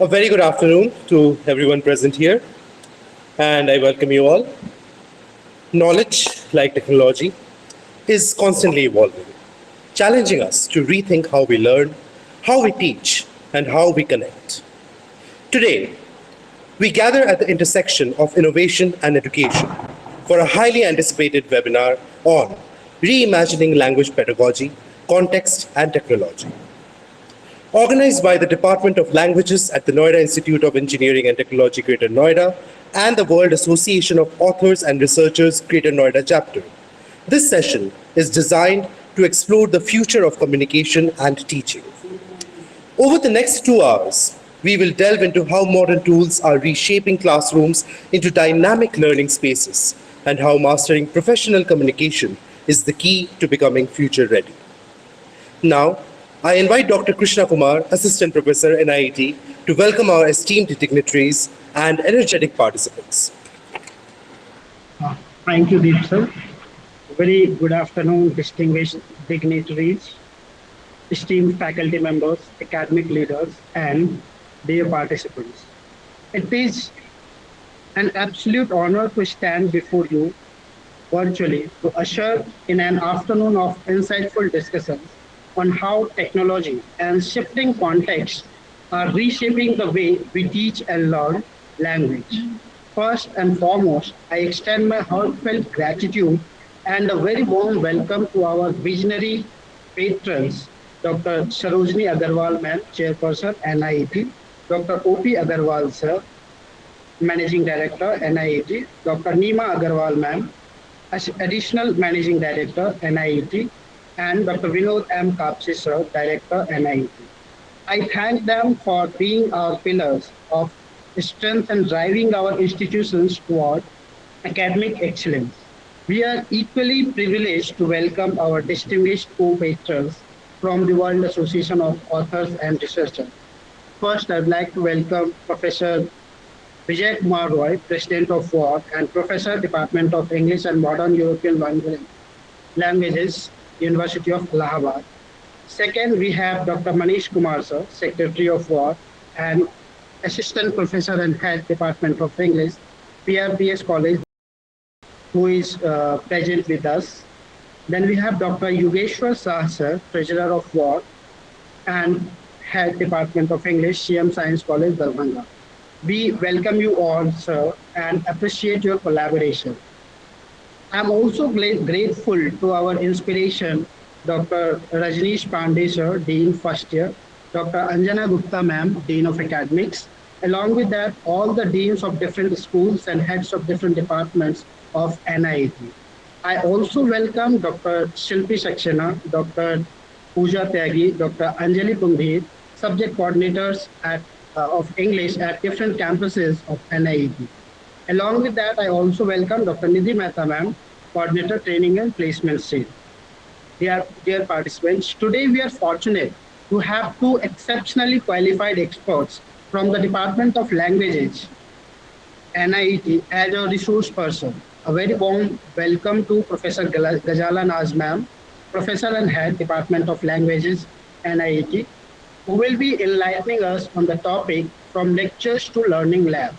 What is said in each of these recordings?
very good afternoon to everyone present here, and I welcome you all. Knowledge, like technology, is constantly evolving, challenging us to rethink how we learn, how we teach, and how we connect. Today, we gather at the intersection of innovation and education for a highly anticipated webinar on reimagining language pedagogy, context, and technology. Organized by the Department of Languages at the Noida Institute of Engineering and Technology, Greater Noida, and the World Association of Authors and Researchers, Greater Noida chapter. This session is designed to explore the future of communication and teaching. Over the next 2 hours, we will delve into how modern tools are reshaping classrooms into dynamic learning spaces and how mastering professional communication is the key to becoming future ready. Now, I invite Dr. Krishna Kumar, Assistant Professor, NIET, to welcome our esteemed dignitaries and energetic participants. Thank you, Deep sir. Very good afternoon, distinguished dignitaries, esteemed faculty members, academic leaders, and dear participants. It is an absolute honor to stand before you virtually to usher in an afternoon of insightful discussions on how technology and shifting contexts are reshaping the way we teach and learn language. First and foremost, I extend my heartfelt gratitude and a very warm welcome to our visionary patrons, Dr. Sarojini Agarwal ma'am, Chairperson, NIET, Dr. O.P. Agarwal sir, Managing Director, NIET, Dr. Neema Agarwal ma'am, Additional Managing Director, NIET, and Dr. Vinod M. Kapsi sir, Director, NIET. I thank them for being our pillars of strength and driving our institutions toward academic excellence. We are equally privileged to welcome our distinguished co-patrons from the World Association of Authors and Researchers. First, I would like to welcome Professor Vijay Kumar Roy, President of WARD and Professor, Department of English and Modern European Languages, University of Allahabad. Second, we have Dr. Manish Kumar sir, Secretary of WARD and Assistant Professor and Head Department of English, PRPS College, who is present with us. Then we have Dr. Yugeshwar Shah sir, Treasurer of WARD and Head Department of English, CM Science College, Darbhanga. We welcome you all, sir, and appreciate your collaboration. I'm also grateful to our inspiration, Dr. Rajneesh Pandey sir, Dean First Year, Dr. Anjana Gupta ma'am, Dean of Academics, along with that, all the deans of different schools and heads of different departments of NIET. I also welcome Dr. Shilpi Saxena, Dr. Pooja Tyagi, Dr. Anjali Punghir, subject coordinators of English at different campuses of NIET. Along with that, I also welcome Dr. Nidhi Mehta ma'am, Coordinator Training and Placement State. Dear participants, today we are fortunate to have two exceptionally qualified experts from the Department of Languages, NIET, as a resource person. A very warm welcome to Professor Ghazala Naaz ma'am, Professor and Head, Department of Languages, NIET, who will be enlightening us on the topic from lectures to learning lab.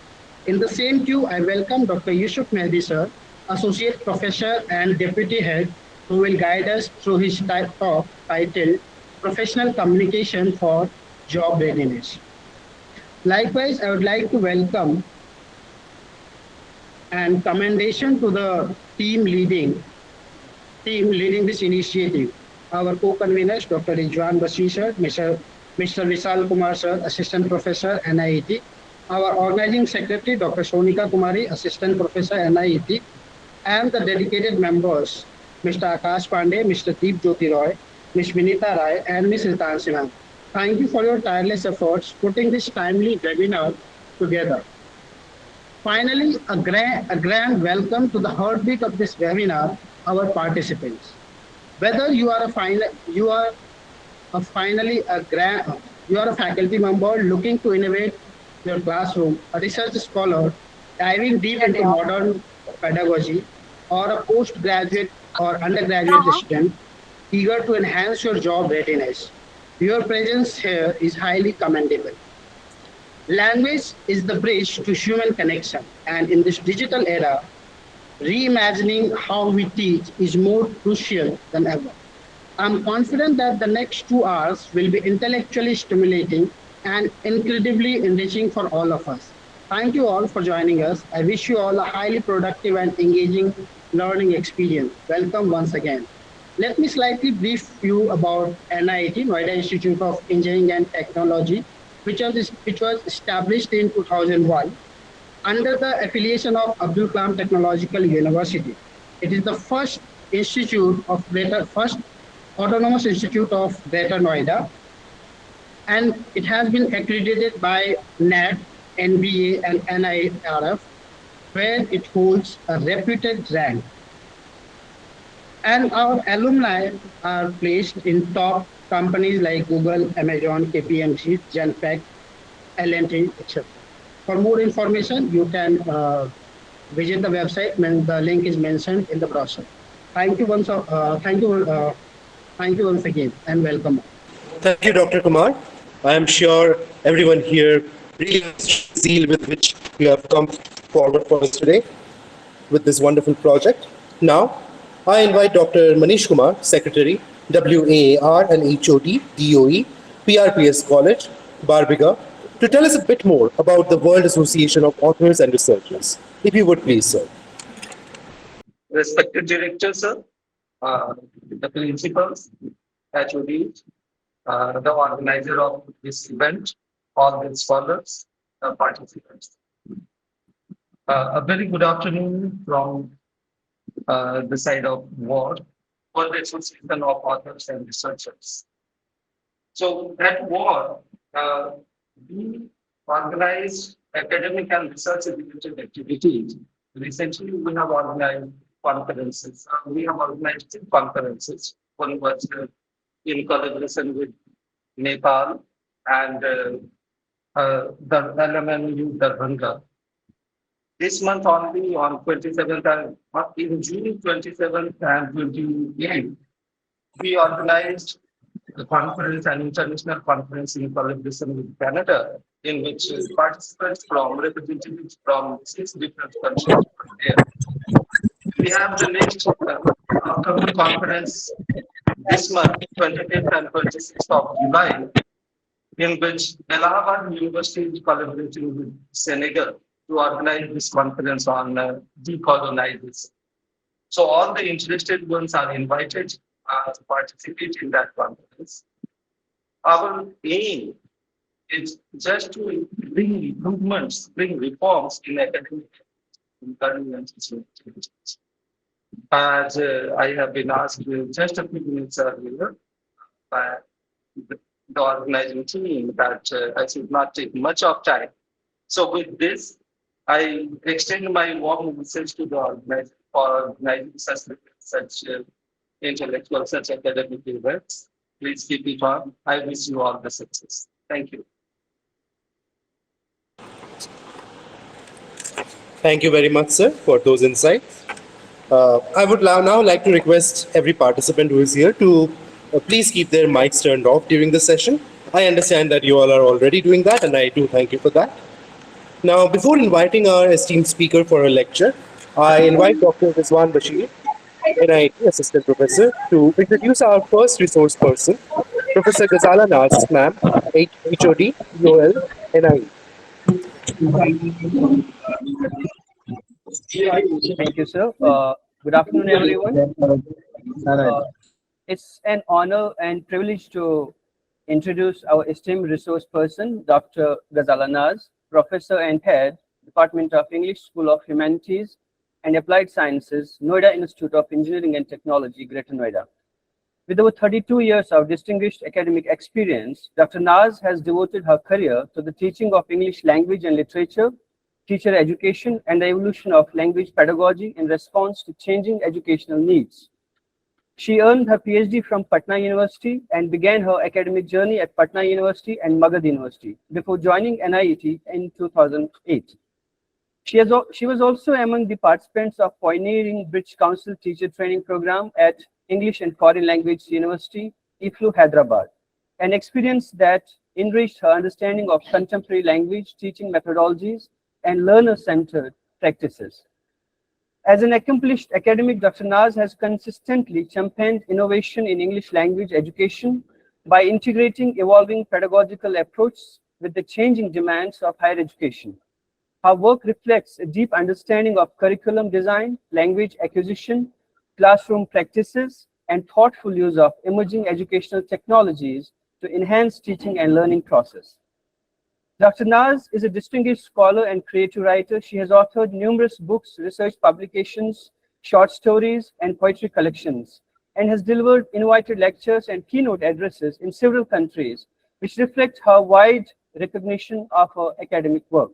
In the same queue, I welcome Dr. Yusuf Mehdi sir, Associate Professor and Deputy Head, who will guide us through his talk titled Professional Communication for Job Readiness. Likewise, I would like to welcome and commendation to the team leading this initiative. Our co-conveners, Dr. Rijwan Basri sir, Mr. Vishal Kumar sir, Assistant Professor, NIET, our organizing secretary, Dr. Sonika Kumari, Assistant Professor, NIET, and the dedicated members, Mr. Akash Pandey, Mr. Deep Jyoti Roy, Ms. Vinita Rai, and Ms. Ritan Sinha. Thank you for your tireless efforts putting this timely webinar together. Finally, a grand welcome to the heartbeat of this webinar, our participants. Whether you are a faculty member looking to innovate your classroom, a research scholar diving deep into modern pedagogy, or a postgraduate or undergraduate student eager to enhance your job readiness, your presence here is highly commendable. Language is the bridge to human connection, and in this digital era, reimagining how we teach is more crucial than ever. I'm confident that the next 2 hours will be intellectually stimulating and incredibly enriching for all of us. Thank you all for joining us. I wish you all a highly productive and engaging learning experience. Welcome once again. Let me slightly brief you about NIET, Noida Institute of Engineering and Technology, which was established in 2001 under the affiliation of Abdul Kalam Technological University. It is the first autonomous institute of Greater Noida, and it has been accredited by NAT, NBA, and NIRF, where it holds a reputed rank. And our alumni are placed in top companies like Google, Amazon, KPMG, Genpact, L&T, etc. For more information, you can visit the website. The link is mentioned in the brochure. Thank you thank you once again, and welcome. Thank you, Dr. Kumar. I am sure everyone here really understands the zeal with which you have come forward for us today with this wonderful project. Now, I invite Dr. Manish Kumar, Secretary, WAAR and HOD, DOE, PRPS College, Barbiga, to tell us a bit more about the World Association of Authors and Researchers. If you would please, sir. Respected director, sir, the principals, HODs, the organizer of this event, all the scholars, participants. A very good afternoon from the side of World Association of Authors and Researchers. So at WAR, we organize academic and research related activities. Recently, we have organized conferences. We have organized 2 conferences. One was in collaboration with Nepal and the LMNU Darbhanga. This month only on 27th and in June 27th and 28th, we organized a conference, an international conference in collaboration with Canada, in which participants from representatives from 6 different countries were there. We have the next upcoming conference this month, 25th and 26th of July, in which Allahabad University is collaborating with Senegal to organize this conference on decolonization. So all the interested ones are invited to participate in that conference. Our aim is just to bring improvements, bring reforms in academic learning and teaching activities. As I have been asked just a few minutes earlier by the organizing team that I should not take much of time. So with this, I extend my warm message to the organizer for organizing such intellectual, such academic events. Please keep it on. I wish you all the success. Thank you. Thank you very much, sir, for those insights. I would now like to request every participant who is here to please keep their mics turned off during the session. I understand that you all are already doing that, and I do thank you for that. Now, before inviting our esteemed speaker for a lecture, I invite Dr. Rizwan Bashir, NIET Assistant Professor, to introduce our first resource person, Professor Ghazala Naaz, ma'am, HOD, UOL, NIET. Thank you, sir. Good afternoon, everyone. It's an honor and privilege to introduce our esteemed resource person, Dr. Ghazala Naaz, Professor and Head, Department of English, School of Humanities and Applied Sciences, Noida Institute of Engineering and Technology, Greater Noida. With over 32 years of distinguished academic experience, Dr. Naaz has devoted her career to the teaching of English language and literature, teacher education, and the evolution of language pedagogy in response to changing educational needs. She earned her PhD from Patna University and began her academic journey at Patna University and Magad University before joining NIET in 2008. She was also among the participants of pioneering British Council teacher training program at English and Foreign Language University, IFLU, Hyderabad, an experience that enriched her understanding of contemporary language teaching methodologies and learner-centered practices. As an accomplished academic, Dr. Naaz has consistently championed innovation in English language education by integrating evolving pedagogical approaches with the changing demands of higher education. Her work reflects a deep understanding of curriculum design, language acquisition, classroom practices, and thoughtful use of emerging educational technologies to enhance teaching and learning process. Dr. Naaz is a distinguished scholar and creative writer. She has authored numerous books, research publications, short stories, and poetry collections, and has delivered invited lectures and keynote addresses in several countries, which reflect her wide recognition of her academic work.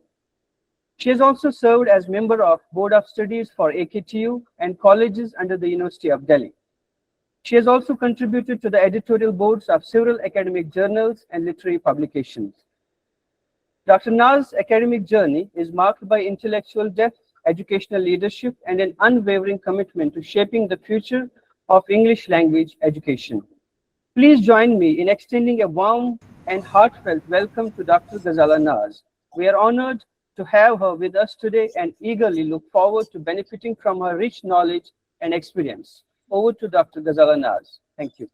She has also served as member of Board of Studies for AKTU and colleges under the University of Delhi. She has also contributed to the editorial boards of several academic journals and literary publications. Dr. Naaz's academic journey is marked by intellectual depth, educational leadership, and an unwavering commitment to shaping the future of English language education. Please join me in extending a warm and heartfelt welcome to Dr. Ghazala Naaz. We are honored to have her with us today and eagerly look forward to benefiting from her rich knowledge and experience. Over to Dr. Ghazala Naaz. Thank you.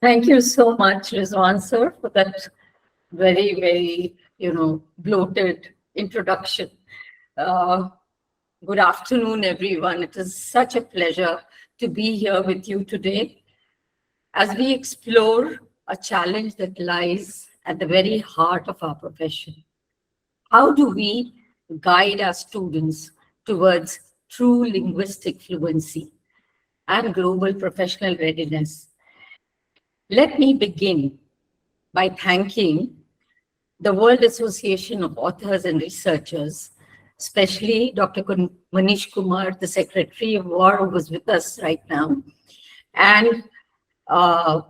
Thank you so much, Rizwan sir, for that very, very, bloated introduction. Good afternoon, everyone. It is such a pleasure to be here with you today as we explore a challenge that lies at the very heart of our profession. How do we guide our students towards true linguistic fluency and global professional readiness? Let me begin by thanking the World Association of Authors and Researchers, especially Dr. Manish Kumar, the Secretary of War, who was with us right now. And I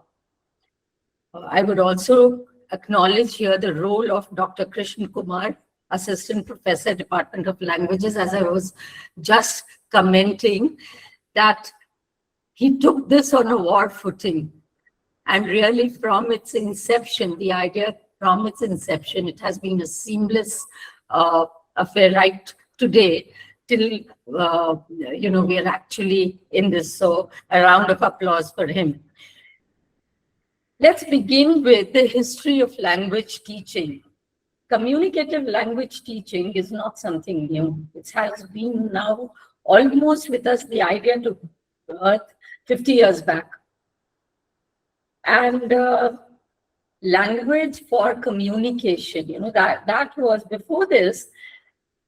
would also acknowledge here the role of Dr. Krishna Kumar, Assistant Professor, Department of Languages, as I was just commenting, that he took this on a war footing. And really from its inception, the idea from its inception, it has been a seamless affair right today till, we are actually in this. So a round of applause for him. Let's begin with the history of language teaching. Communicative language teaching is not something new. It has been now almost with us, the idea to birth 50 years back. And language for communication, that was, before this,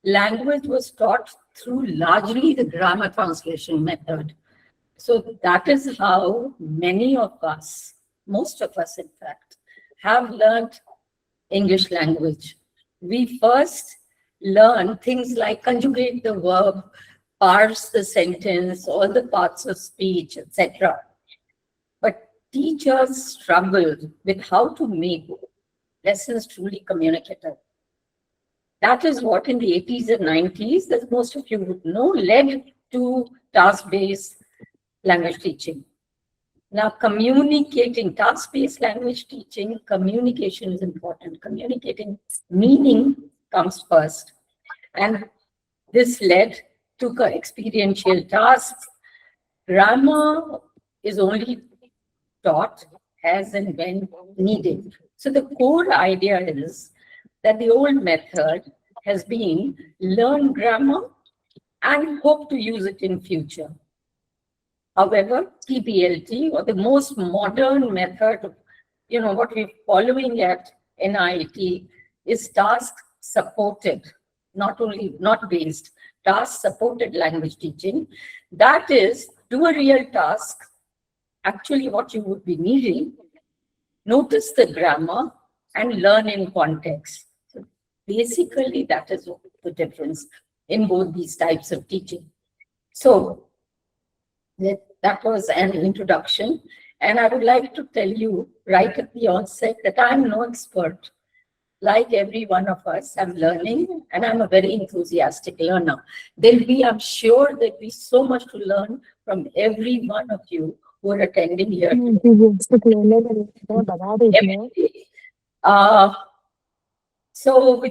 language was taught through largely the grammar translation method. So that is how many of us, most of us in fact, have learned English language. We first learn things like conjugate the verb, parse the sentence, all the parts of speech, etc. But teachers struggled with how to make lessons truly communicative. That is what in the 80s and 90s, as most of you would know, led to task-based language teaching. Now, communicating, task-based language teaching, communication is important. Communicating meaning comes first. And this led to experiential tasks. Grammar is only taught as and when needed. So the core idea is that the old method has been learn grammar and hope to use it in future. However, TBLT, or the most modern method of, what we're following at NIET, is task-supported, not based, task-supported language teaching. That is, do a real task, actually what you would be needing, notice the grammar, and learn in context. So basically, that is the difference in both these types of teaching. So that was an introduction. And I would like to tell you right at the onset that I'm no expert. Like every one of us, I'm learning, and I'm a very enthusiastic learner. I'm sure there'll be so much to learn from every one of you who are attending here. So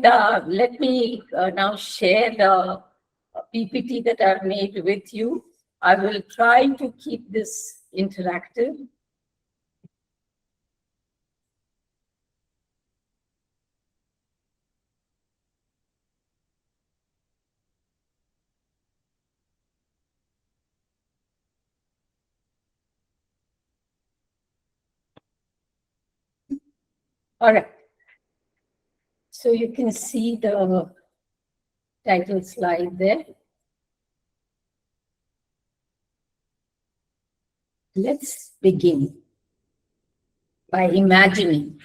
let me now share the PPT that I've made with you. I will try to keep this interactive. All right. So you can see the title slide there. Let's begin by imagining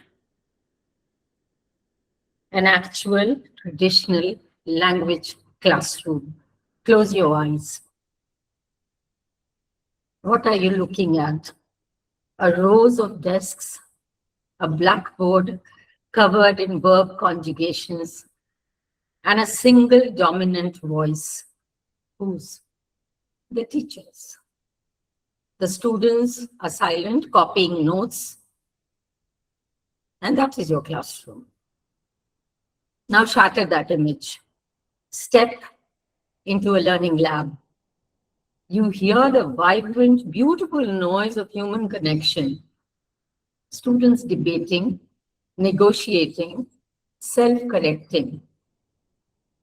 an actual traditional language classroom. Close your eyes. What are you looking at? A rows of desks, a blackboard covered in verb conjugations, and a single dominant voice. Whose? The teachers. The students are silent, copying notes, and that is your classroom. Now shatter that image. Step into a learning lab. You hear the vibrant, beautiful noise of human connection. Students debating, negotiating, self-correcting.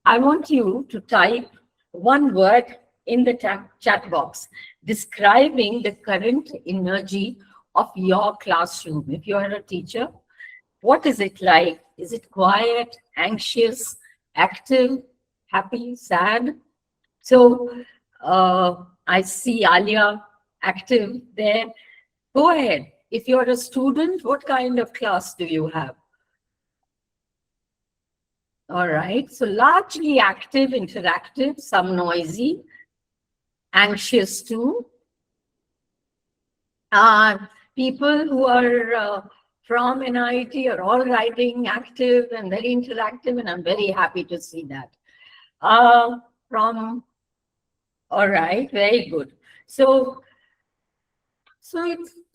I want you to type one word in the chat box describing the current energy of your classroom. If you are a teacher, what is it like? Is it quiet, anxious, active, happy, sad? So I see Alia active there. Go ahead. If you're a student, what kind of class do you have? All right. So largely active, interactive, some noisy, anxious too. People who are from NIET are all writing, active and very interactive, and I'm very happy to see that. All right, very good. So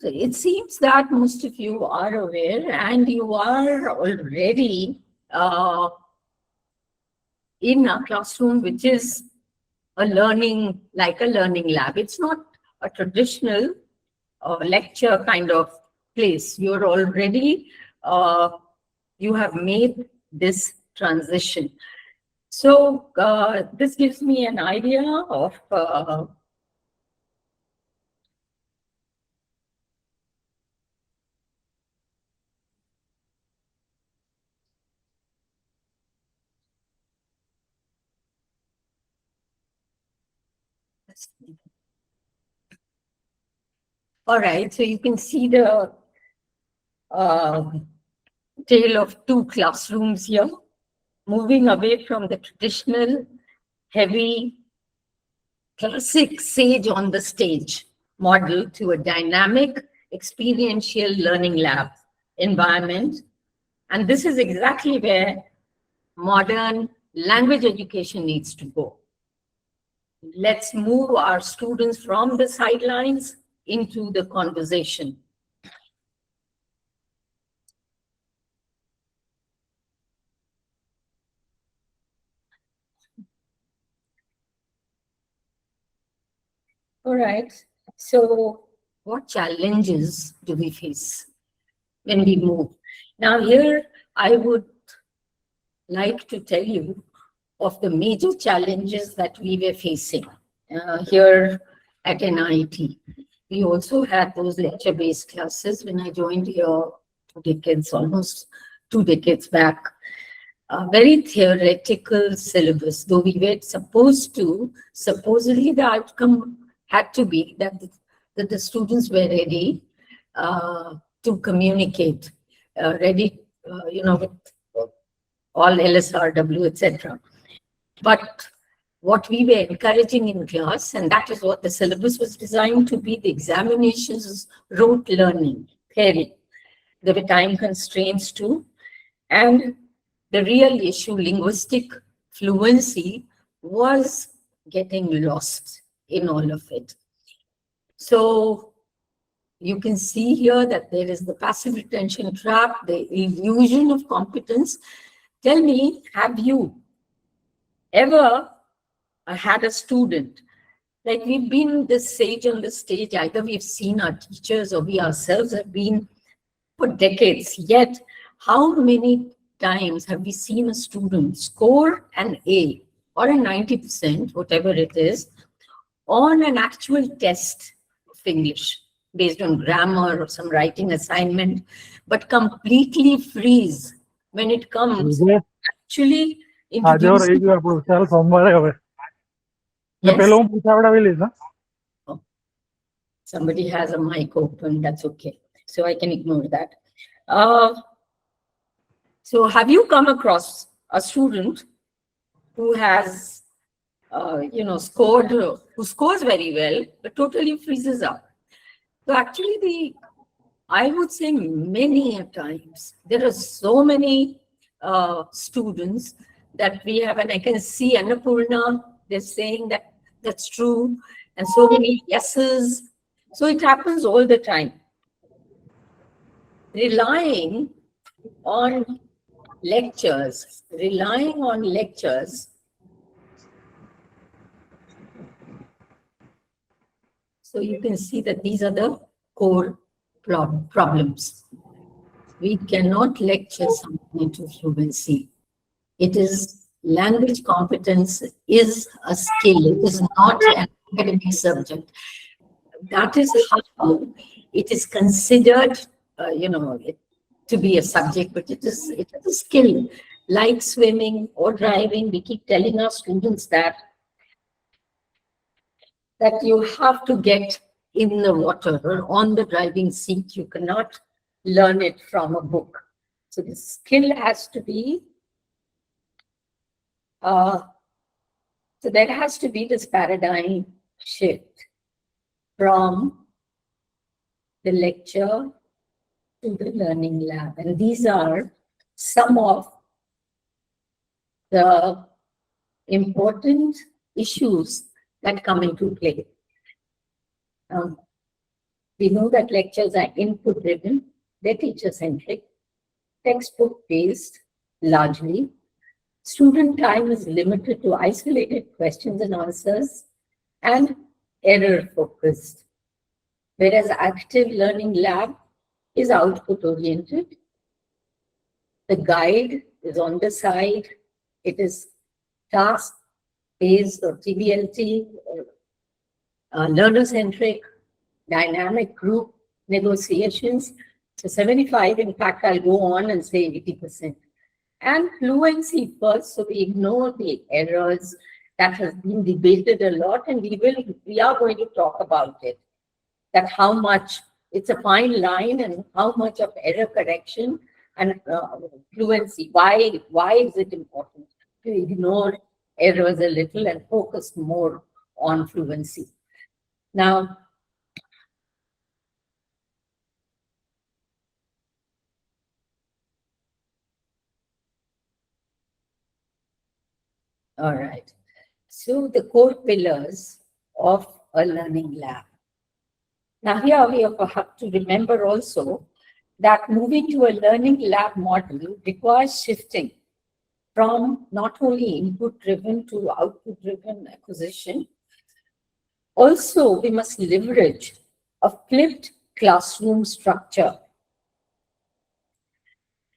it seems that most of you are aware and you are already in a classroom, which is a learning lab. It's not a traditional lecture kind of place. You're already, you have made this transition. So this gives me an idea of all right, so you can see the tale of two classrooms here, moving away from the traditional, heavy, classic sage on the stage model to a dynamic, experiential learning lab environment. And this is exactly where modern language education needs to go. Let's move our students from the sidelines into the conversation. All right. So what challenges do we face when we move? Now here, I would like to tell you of the major challenges that we were facing here at NIET. We also had those lecture-based classes when I joined here almost 2 decades back. A very theoretical syllabus, though we were supposedly the outcome had to be that the students were ready to communicate, ready, with all LSRW, etc. But what we were encouraging in class, and that is what the syllabus was designed to be, the examinations, rote learning, theory. There were time constraints too. And the real issue, linguistic fluency, was getting lost in all of it. So you can see here that there is the passive retention trap, the illusion of competence. Tell me, have you ever had a student, like we've been this sage on the stage, either we've seen our teachers or we ourselves have been for decades, yet how many times have we seen a student score an A or a 90%, whatever it is, on an actual test of English based on grammar or some writing assignment, but completely freeze when it comes actually introducing. Yes? Oh, somebody has a mic open, that's okay. So I can ignore that. So have you come across a student who has, scored, who scores very well, but totally freezes up? So actually, I would say many a times, there are so many students that we have, and I can see Annapurna, they're saying that that's true, and so many yeses. So it happens all the time. Relying on lectures. So you can see that these are the core problems. We cannot lecture something into fluency. It is language competence is a skill. It is not an academic subject. That is how it is considered, to be a subject, but it is a skill. Like swimming or driving, we keep telling our students that you have to get in the water or on the driving seat. You cannot learn it from a book. So the skill has to be, so there has to be this paradigm shift from the lecture to the learning lab. And these are some of the important issues that come into play. We know that lectures are input-driven, they're teacher-centric, textbook-based largely. Student time is limited to isolated questions and answers and error-focused, whereas active learning lab is output-oriented. The guide is on the side. It is task-based or TBLT, or learner-centric, dynamic group negotiations. So 75, in fact, I'll go on and say 80%. And fluency first, so we ignore the errors. That has been debated a lot, and we are going to talk about it. That how much, it's a fine line, and how much of error correction and fluency. Why is it important to ignore errors a little and focus more on fluency? Now, all right. So the core pillars of a learning lab. Now here we have to remember also that moving to a learning lab model requires shifting from not only input-driven to output-driven acquisition. Also, we must leverage a flipped classroom structure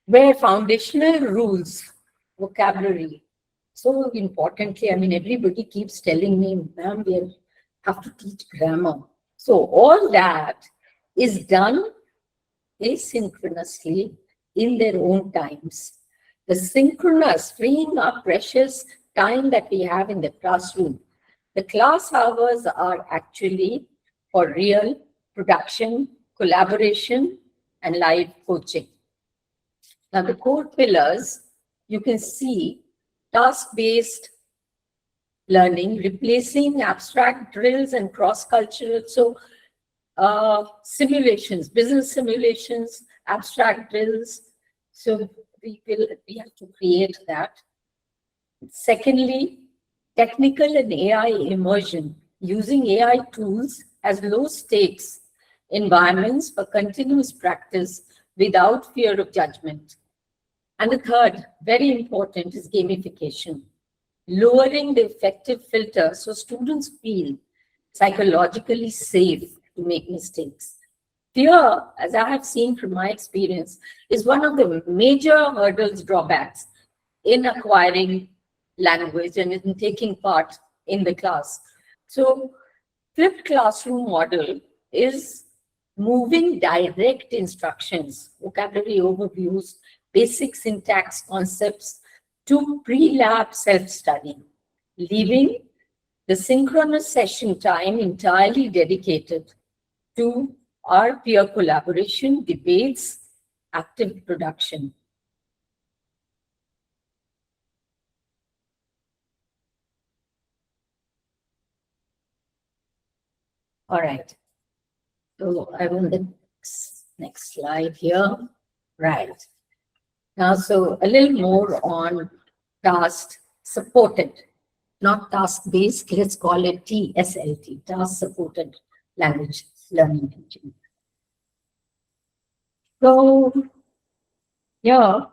where foundational rules, vocabulary, so importantly, I mean, everybody keeps telling me, ma'am, we have to teach grammar. So all that is done asynchronously in their own times. The synchronous, freeing up precious time that we have in the classroom. The class hours are actually for real production, collaboration, and live coaching. Now, the core pillars, you can see task-based learning, replacing abstract drills and cross-cultural. So simulations, business simulations, abstract drills. So we have to create that. Secondly, technical and AI immersion, using AI tools as low stakes environments for continuous practice without fear of judgment. And the third, very important, is gamification. Lowering the effective filter so students feel psychologically safe to make mistakes. Fear, as I have seen from my experience, is one of the major hurdles, drawbacks in acquiring language and in taking part in the class. So, flipped classroom model is moving direct instructions, vocabulary overviews, basic syntax concepts to pre-lab self-study, leaving the synchronous session time entirely dedicated to our peer collaboration, debates, active production. All right. So I want the next slide here. Right. Now, so a little more on task supported, not task based. Let's call it TSLT, task supported language learning engine. So, yeah,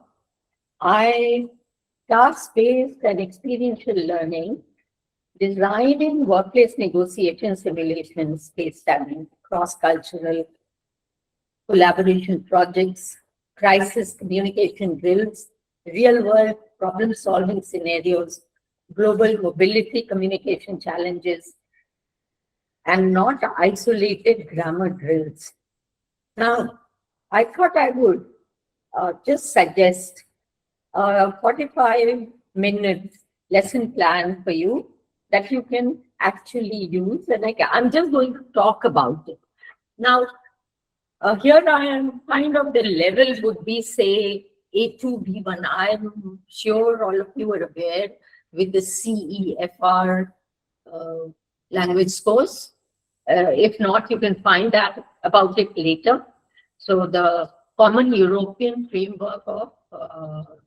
task based and experiential learning, designing workplace negotiation simulations, case study, cross-cultural collaboration projects, crisis communication drills, real-world problem-solving scenarios, global mobility communication challenges, and not isolated grammar drills. Now, I thought I would just suggest a 45-minute lesson plan for you that you can actually use. And I'm just going to talk about it. Now, here I am, kind of the level would be, say, A2, B1. I'm sure all of you are aware with the CEFR language scores. If not, you can find that about it later. So the Common European Framework of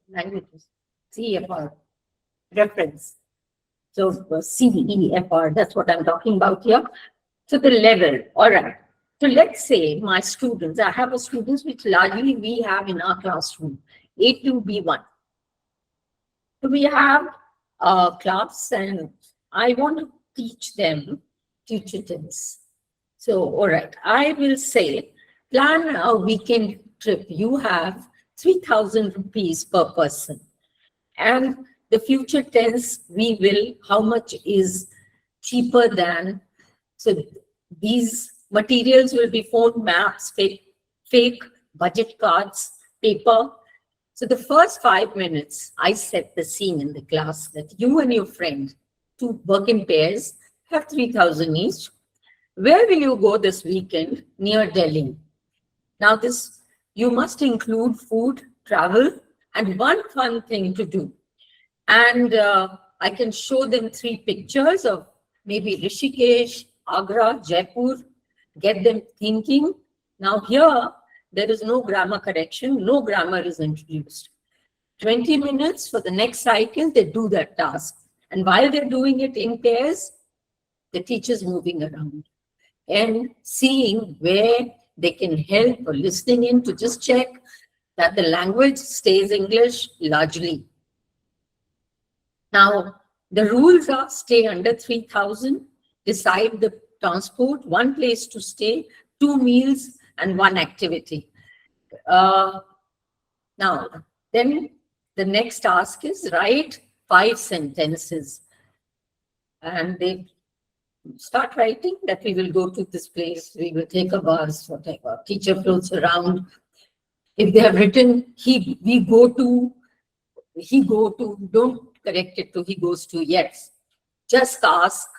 Languages, CEFR reference. So CEFR, that's what I'm talking about here. So the level, all right. So let's say my students, I have a students which largely we have in our classroom, A2, B1. So we have a class and I want to teach them future tense. So, all right, I will say, plan a weekend trip. You have 3,000 rupees per person. And the future tense, we will, how much is cheaper than, so these materials will be phone maps, fake budget cards, paper. So the first 5 minutes, I set the scene in the class that you and your friend, to work in pairs, have 3,000 each. Where will you go this weekend? Near Delhi. Now this, you must include food, travel, and one fun thing to do. And I can show them 3 pictures of maybe Rishikesh, Agra, Jaipur, get them thinking. Now here, there is no grammar correction, no grammar is introduced. 20 minutes for the next cycle, they do that task. And while they're doing it in pairs, the teacher's moving around and seeing where they can help or listening in to just check that the language stays English largely. Now, the rules are stay under 3,000, decide the transport, 1 place to stay, 2 meals, and 1 activity. Now, then the next task is write 5 sentences. And they start writing that we will go to this place, we will take a bus, whatever. Teacher floats around. If they have written, we go to, don't correct it to he goes to, yes. Just ask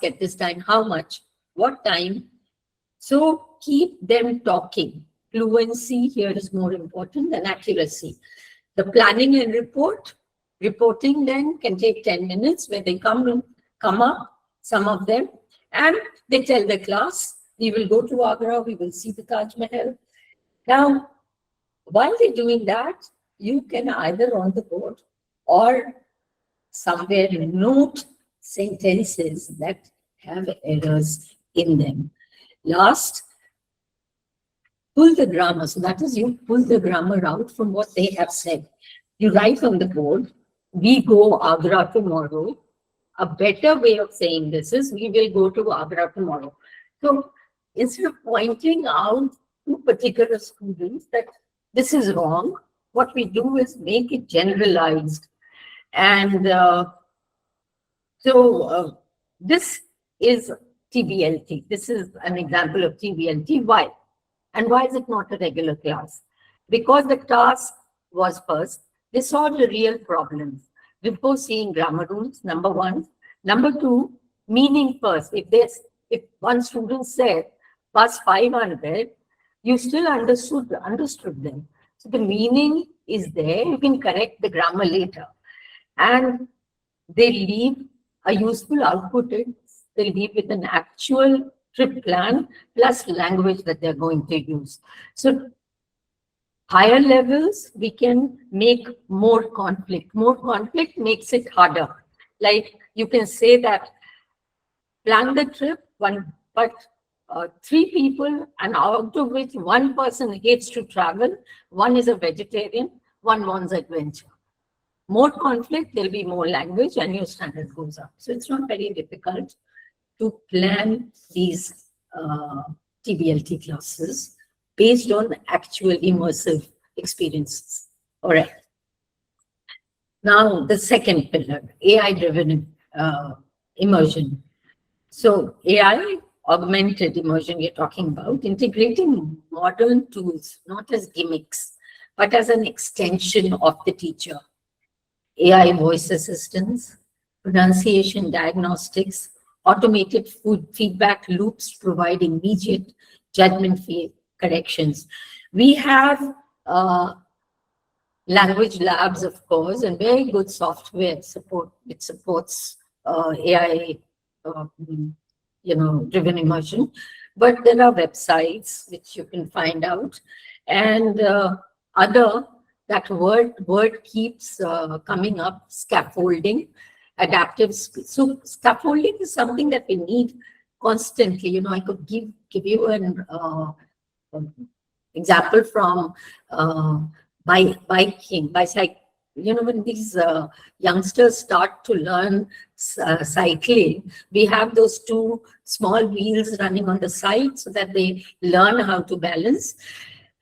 at this time, how much, what time. So keep them talking. Fluency here is more important than accuracy. The planning and reporting then can take 10 minutes where they come up, some of them, and they tell the class, we will go to Agra, we will see the Taj Mahal. Now, while they're doing that, you can either on the board or somewhere note sentences that have errors in them. Last, pull the grammar. So that is, you pull the grammar out from what they have said. You write on the board, we go Agra tomorrow. A better way of saying this is, we will go to Agra tomorrow. So instead of pointing out to particular students that this is wrong, what we do is make it generalized. And this is TBLT. This is an example of TBLT. Why? And why is it not a regular class? Because the task was first, they saw the real problems before seeing grammar rules, number one. Number two, meaning first. If one student said, pass 500, you still understood them. So the meaning is there. You can correct the grammar later. And they leave a useful output. They leave with an actual trip plan plus language that they're going to use. So higher levels, we can make more conflict. More conflict makes it harder. Like you can say that plan the trip, but 3 people, and out of which 1 person hates to travel, 1 is a vegetarian, 1 wants adventure. More conflict, there'll be more language, and your standard goes up. So it's not very difficult to plan these TBLT classes based on actual immersive experiences. All right. Now, the second pillar, AI-driven immersion. So AI, augmented immersion we're talking about, integrating modern tools, not as gimmicks, but as an extension of the teacher. AI voice assistants, pronunciation diagnostics, automated food feedback loops provide immediate judgment-free corrections. We have language labs, of course, and very good software support. It supports AI, driven immersion. But there are websites which you can find out, and that word keeps coming up, scaffolding, adaptive. So scaffolding is something that we need constantly. I could give you an example from bicycling. When these youngsters start to learn cycling, we have those 2 small wheels running on the side so that they learn how to balance.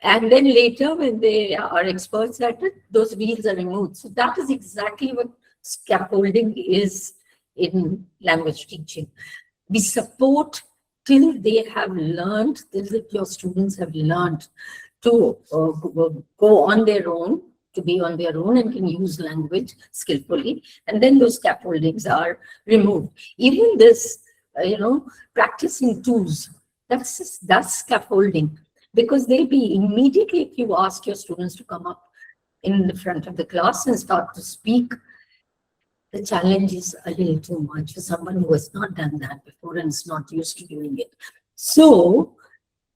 And then later, when they are experts at it, those wheels are removed. So that is exactly what scaffolding is in language teaching. We support till they have learned, till your students have learned to go on their own, to be on their own and can use language skillfully. And then those scaffoldings are removed. Even this, practicing tools, that's scaffolding. Because they'll be immediately, if you ask your students to come up in the front of the class and start to speak, the challenge is a little too much for someone who has not done that before and is not used to doing it. So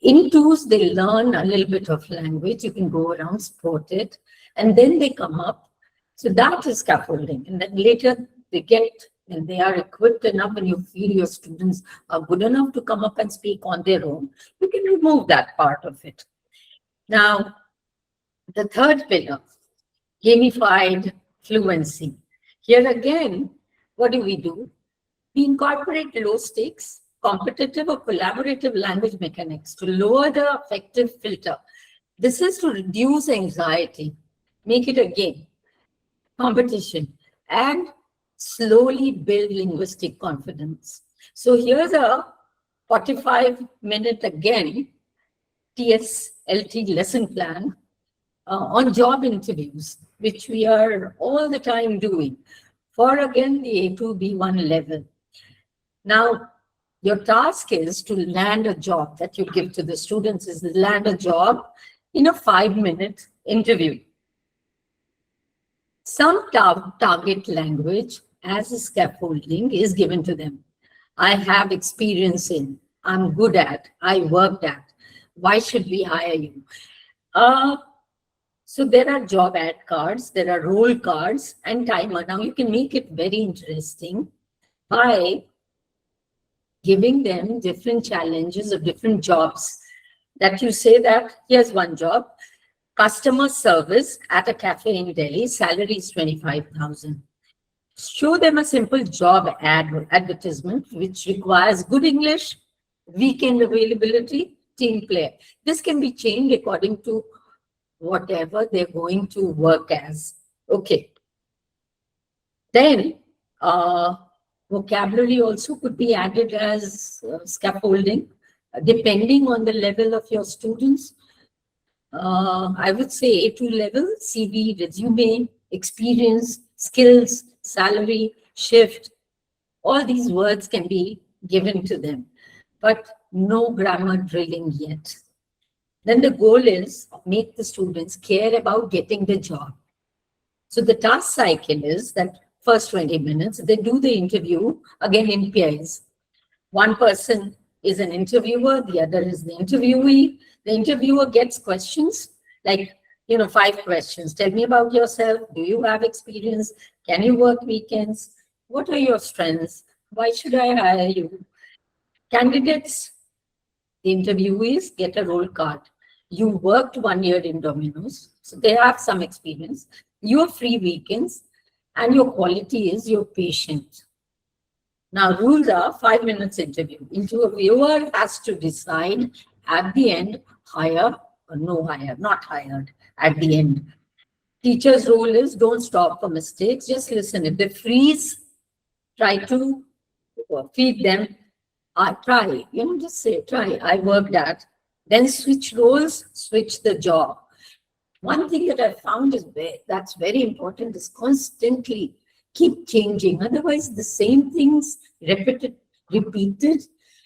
in tools, they learn a little bit of language. You can go around, support it, and then they come up. So that is scaffolding. And then later they get, and they are equipped enough, and you feel your students are good enough to come up and speak on their own, you can remove that part of it. Now, the third pillar, gamified fluency. Here again, what do? We incorporate low stakes, competitive or collaborative language mechanics to lower the affective filter. This is to reduce anxiety, make it a game, competition, and slowly build linguistic confidence. So here's a 45-minute again TSLT lesson plan on job interviews, which we are all the time doing for again the A2, B1 level. Now, your task is to land a job that you give to the students, is to land a job in a 5-minute interview. Some target language as a scaffolding is given to them. I have experience in, I'm good at, I worked at, why should we hire you? So there are job ad cards, there are role cards and timer. Now you can make it very interesting by giving them different challenges of different jobs. that you say that here's one job, customer service at a cafe in Delhi, salary is 25,000. Show them a simple job advertisement which requires good English, weekend availability, team play. This can be changed according to whatever they're going to work as. Okay. Then vocabulary also could be added as scaffolding, depending on the level of your students. I would say A2 level, CV, resume, experience, skills, salary, shift, all these words can be given to them, but no grammar drilling yet. Then the goal is make the students care about getting the job. So the task cycle is that first 20 minutes, they do the interview, again in pairs. One person is an interviewer, the other is the interviewee. The interviewer gets questions like, 5 questions. Tell me about yourself. Do you have experience? Can you work weekends? What are your strengths? Why should I hire you? Candidates, the interviewees get a roll card. You worked 1 year in Domino's, so they have some experience. You have free weekends, and your quality is you're patient. Now, rules are 5 minutes interview. Interviewer has to decide at the end, hire or no hire, not hired at the end. Teacher's role is don't stop for mistakes, just listen. If they freeze, try to feed them. Try, just say, try, I worked at. Then switch roles, switch the job. One thing that I found is that's very important is constantly keep changing. Otherwise, the same things repeated,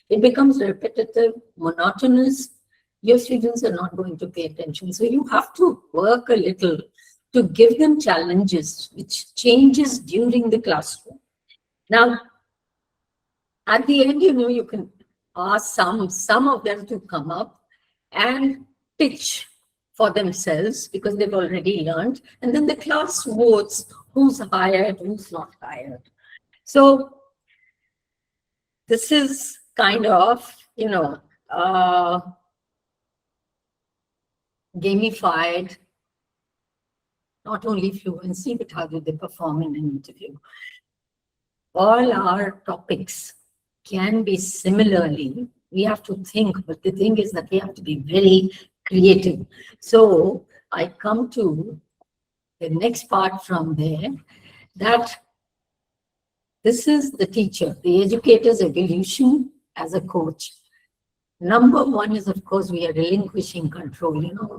it becomes repetitive, monotonous. Your students are not going to pay attention. So you have to work a little to give them challenges, which changes during the classroom. Now, at the end, you can ask some of them to come up and pitch for themselves because they've already learned. And then the class votes who's hired, who's not hired. So this is kind of, gamified, not only fluency, but how do they perform in an interview. All our topics can be similarly, we have to think, but the thing is that we have to be very creative. So I come to the next part from there, that this is the teacher, the educator's evolution as a coach. Number one is, of course, we are relinquishing control.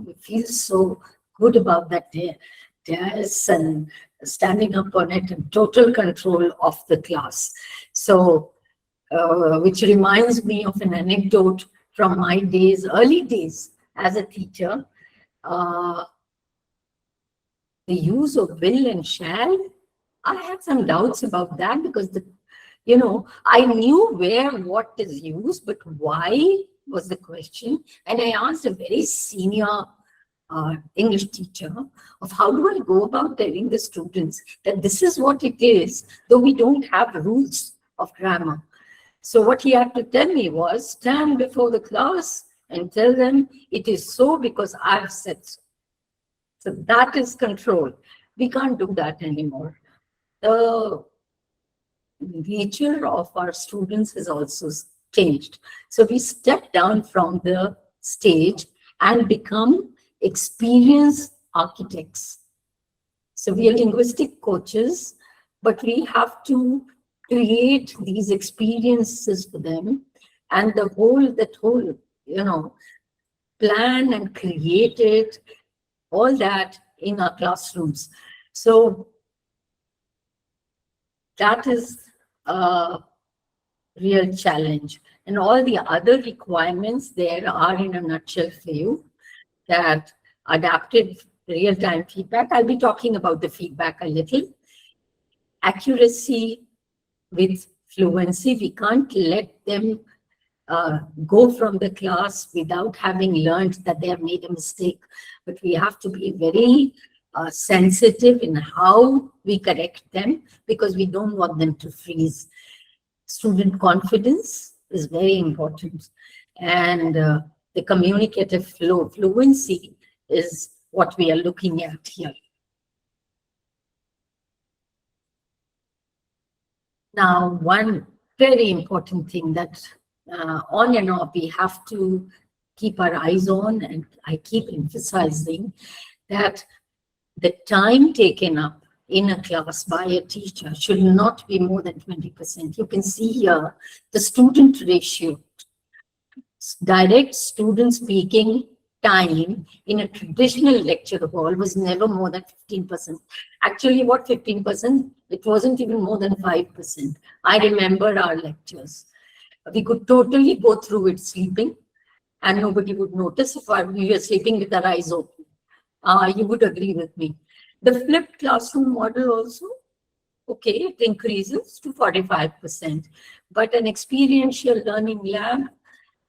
We feel so good about that dais and standing up on it and total control of the class. So, which reminds me of an anecdote from my days, early days as a teacher. The use of will and shall, I had some doubts about that because I knew where what is used, but why was the question. And I asked a very senior English teacher of how do I go about telling the students that this is what it is, though we don't have rules of grammar. So what he had to tell me was stand before the class and tell them it is so because I've said so. So that is control. We can't do that anymore. The nature of our students has also changed. So we step down from the stage and become experienced architects. So we are linguistic coaches, but we have to create these experiences for them, and that whole, plan and create it, all that in our classrooms. So that is a real challenge. And all the other requirements there are in a nutshell for you, that adaptive real-time feedback. I'll be talking about the feedback a little. Accuracy with fluency. We can't let them go from the class without having learned that they have made a mistake. But we have to be very sensitive in how we correct them because we don't want them to freeze. Student confidence is very important. And the communicative flow, fluency is what we are looking at here. Now, one very important thing that on and off we have to keep our eyes on, and I keep emphasizing that the time taken up in a class by a teacher should not be more than 20%. You can see here the student ratio. Direct student speaking time in a traditional lecture hall was never more than 15%. Actually, what 15%? It wasn't even more than 5%. I remember our lectures. We could totally go through it sleeping, and nobody would notice if we were sleeping with our eyes open. You would agree with me. The flipped classroom model also, okay, it increases to 45%. But an experiential learning lab,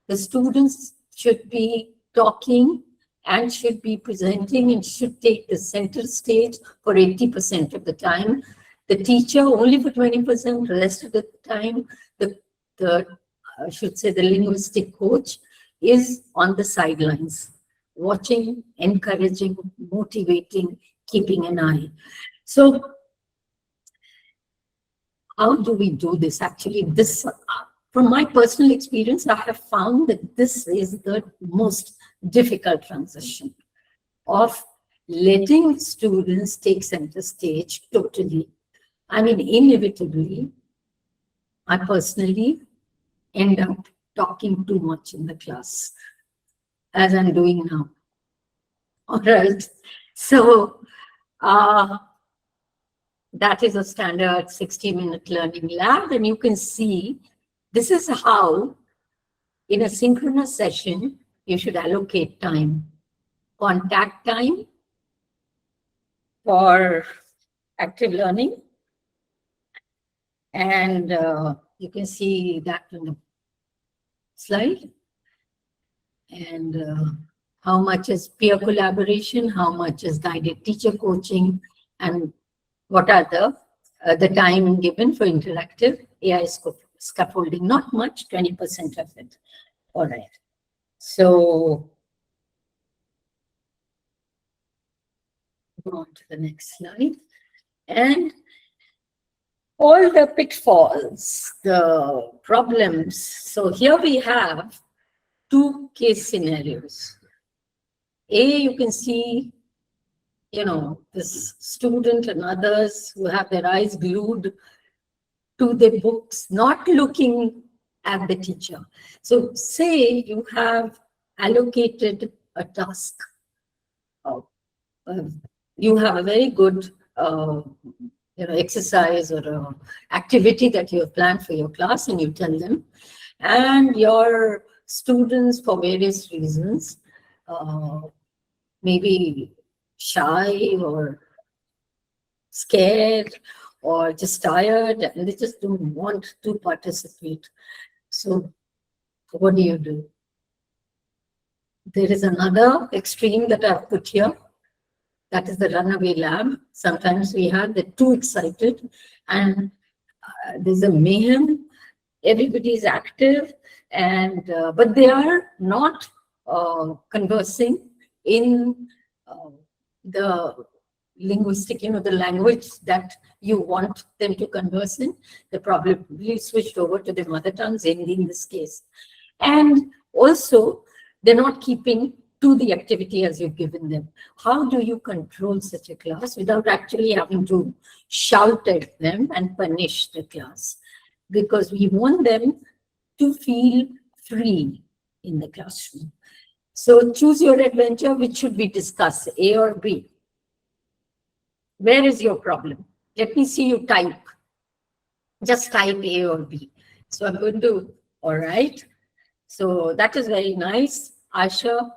the students should be talking and should be presenting and should take the center stage for 80% of the time. The teacher only for 20%, the rest of the time, I should say the linguistic coach is on the sidelines, watching, encouraging, motivating, keeping an eye. So how do we do this? Actually, this, from my personal experience, I have found that this is the most difficult transition of letting students take center stage totally. I mean, inevitably, I personally end up talking too much in the class, as I'm doing now. All right. So that is a standard 60-minute learning lab. And you can see this is how, in a synchronous session, you should allocate time. Contact time for active learning. And you can see that on the slide. And how much is peer collaboration, how much is guided teacher coaching, and what are the time given for interactive AI scaffolding. Not much, 20% of it. All right. So go on to the next slide. And all the pitfalls, the problems. So here we have two case scenarios. You can see, this student and others who have their eyes glued to the books, not looking at the teacher. So say you have allocated a task. You have a very good exercise or activity that you have planned for your class, and you tell them, and your students, for various reasons, maybe shy or scared or just tired, and they just don't want to participate. So what do? There is another extreme that I've put here. That is the runaway lab. Sometimes we have the too excited, and there's a mayhem. Everybody is active, and but they are not conversing in the linguistic, the language that you want them to converse in. They probably switched over to their mother tongues, Hindi in this case. And also, they're not keeping to the activity as you've given them. How do you control such a class without actually having to shout at them and punish the class? Because we want them to feel free in the classroom. So choose your adventure. Which should we discuss, A or B? Where is your problem? Let me see you type. Just type A or B. So I'm going to, all right. So that is very nice. Asha,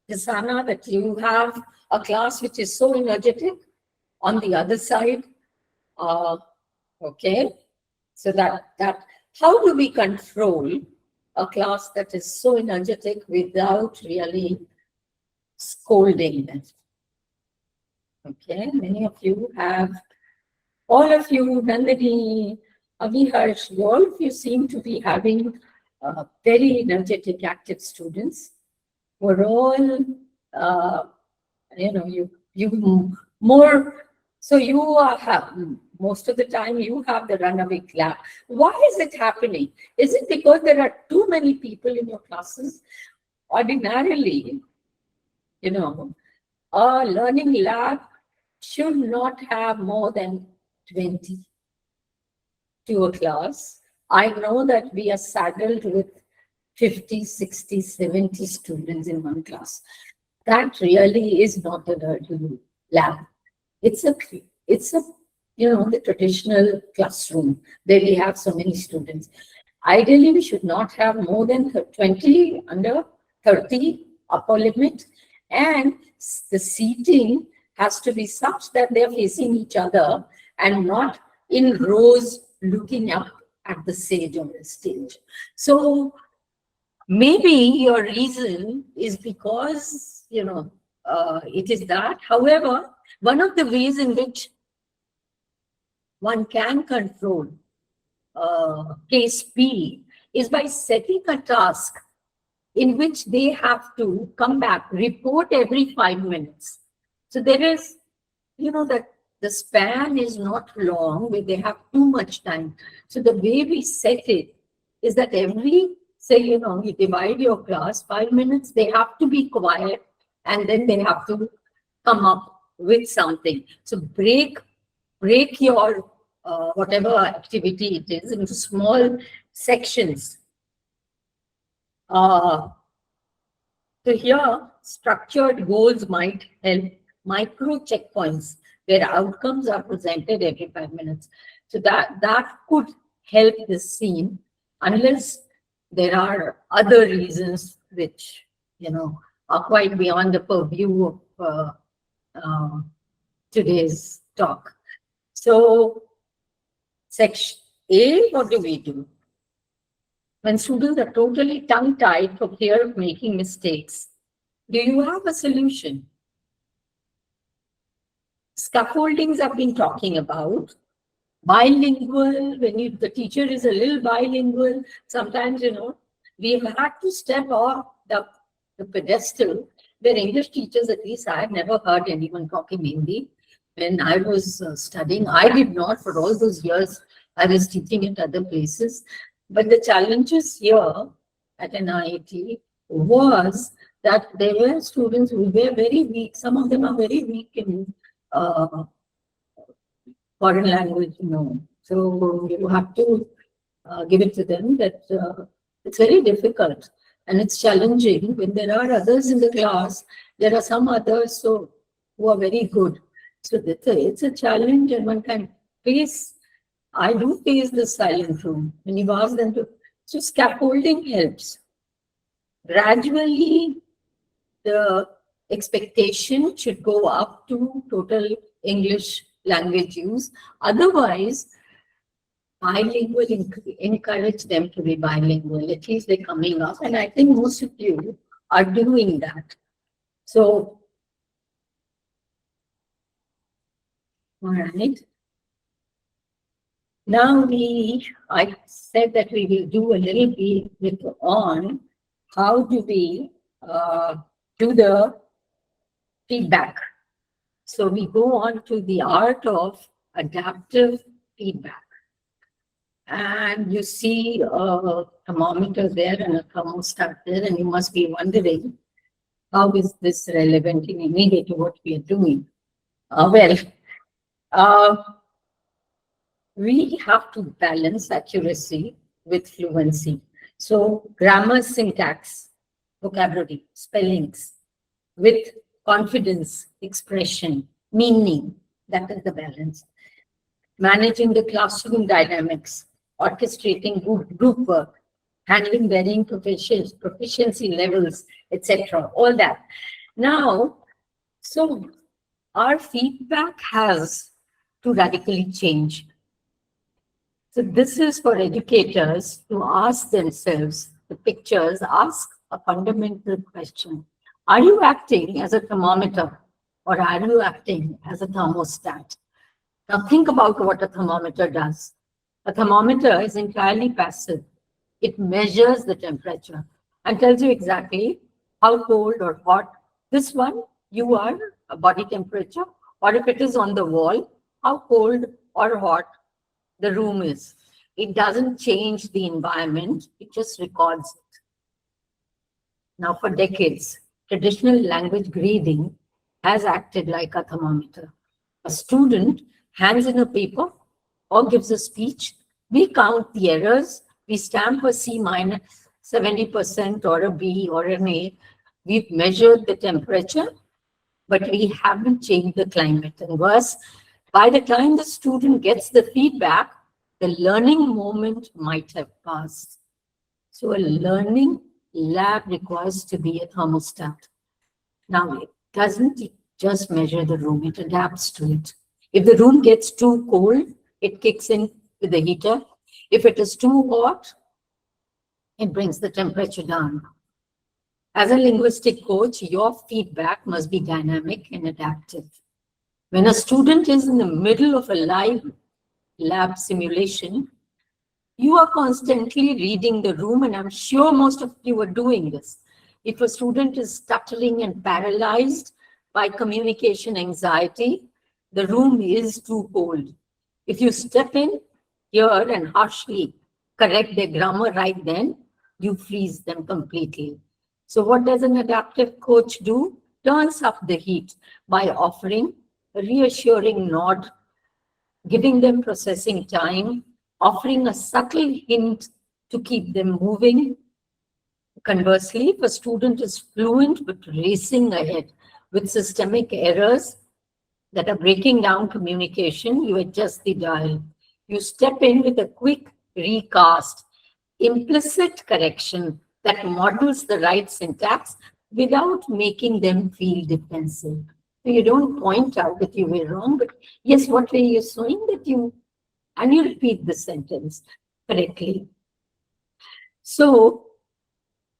Ghazala, that you have a class which is so energetic. On the other side, okay. So that how do we control a class that is so energetic without really scolding them? Okay, many of you have, all of you, Nandini, Aviharsh, all of you seem to be having very energetic, active students. were all, you more, so you have, most of the time you have the runaway class. Why is it happening? Is it because there are too many people in your classes? Ordinarily, a learning lab should not have more than 20 to a class. I know that we are saddled with 50, 60, 70 students in one class. That really is not a learning lab. It's a the traditional classroom where we have so many students. Ideally, we should not have more than 20, under 30 upper limit, and the seating has to be such that they're facing each other and not in rows looking up at the sage on the stage. So maybe your reason is because, it is that. However, one of the ways in which one can control case B is by setting a task in which they have to come back, report every 5 minutes. So there is, that the span is not long, where they have too much time. So the way we set it is that say, you divide your class, 5 minutes, they have to be quiet, and then they have to come up with something. So break your whatever activity it is into small sections. So here, structured goals might help, micro checkpoints where outcomes are presented every 5 minutes. So that could help this scene, unless there are other reasons which, are quite beyond the purview of today's talk. So section A, what do we do? When students are totally tongue-tied for fear of making mistakes, do you have a solution? Scaffoldings I've been talking about. Bilingual, when the teacher is a little bilingual, sometimes, we've had to step off the pedestal where English teachers, at least I have never heard anyone talking Hindi. When I was studying, I did not, for all those years I was teaching at other places. But the challenges here at NIET was that there were students who were very weak. Some of them are very weak in foreign language, So you have to give it to them that it's very difficult and it's challenging when there are others in the class. There are some others who are very good. So it's a challenge, and one can face. I do face the silent room when you ask them to. So scaffolding helps. Gradually, the expectation should go up to total English language use. Otherwise, bilingual, encourage them to be bilingual. At least they're coming up, and I think most of you are doing that. So, all right. Now I said that we will do a little bit on how do we do the feedback. So we go on to the art of adaptive feedback. And you see a thermometer there and a thermostat there, and you must be wondering, how is this relevant in any way to what we are doing? We have to balance accuracy with fluency. So grammar, syntax, vocabulary, spellings, with confidence, expression, meaning, that is the balance. Managing the classroom dynamics, orchestrating group work, handling varying proficiency levels, etc. All that. Now, so our feedback has to radically change. So this is for educators to ask themselves, the pictures, ask a fundamental question. Are you acting as a thermometer, or are you acting as a thermostat? Now think about what a thermometer does. A thermometer is entirely passive. It measures the temperature and tells you exactly how cold or hot. This one, you are body temperature, or if it is on the wall, how cold or hot the room is. It doesn't change the environment, it just records it. Now, for decades, traditional language grading has acted like a thermometer. A student hands in a paper or gives a speech, we count the errors, we stamp a C minus 70% or a B or an A. We've measured the temperature, but we haven't changed the climate. And worse, by the time the student gets the feedback, the learning moment might have passed. So a learning lab requires to be a thermostat. Now, it doesn't just measure the room, it adapts to it. If the room gets too cold, it kicks in with the heater. If it is too hot, it brings the temperature down. As a linguistic coach, your feedback must be dynamic and adaptive. When a student is in the middle of a live lab simulation, you are constantly reading the room, and I'm sure most of you are doing this. If a student is stuttering and paralyzed by communication anxiety, the room is too cold. If you step in here and harshly correct their grammar right then, you freeze them completely. So what does an adaptive coach do? Turns up the heat by offering a reassuring nod, giving them processing time, offering a subtle hint to keep them moving. Conversely, if a student is fluent but racing ahead with systemic errors that are breaking down communication, you adjust the dial. You step in with a quick recast, implicit correction that models the right syntax without making them feel defensive. So you don't point out that you were wrong, but yes, what were you saying that you, and you repeat the sentence correctly. So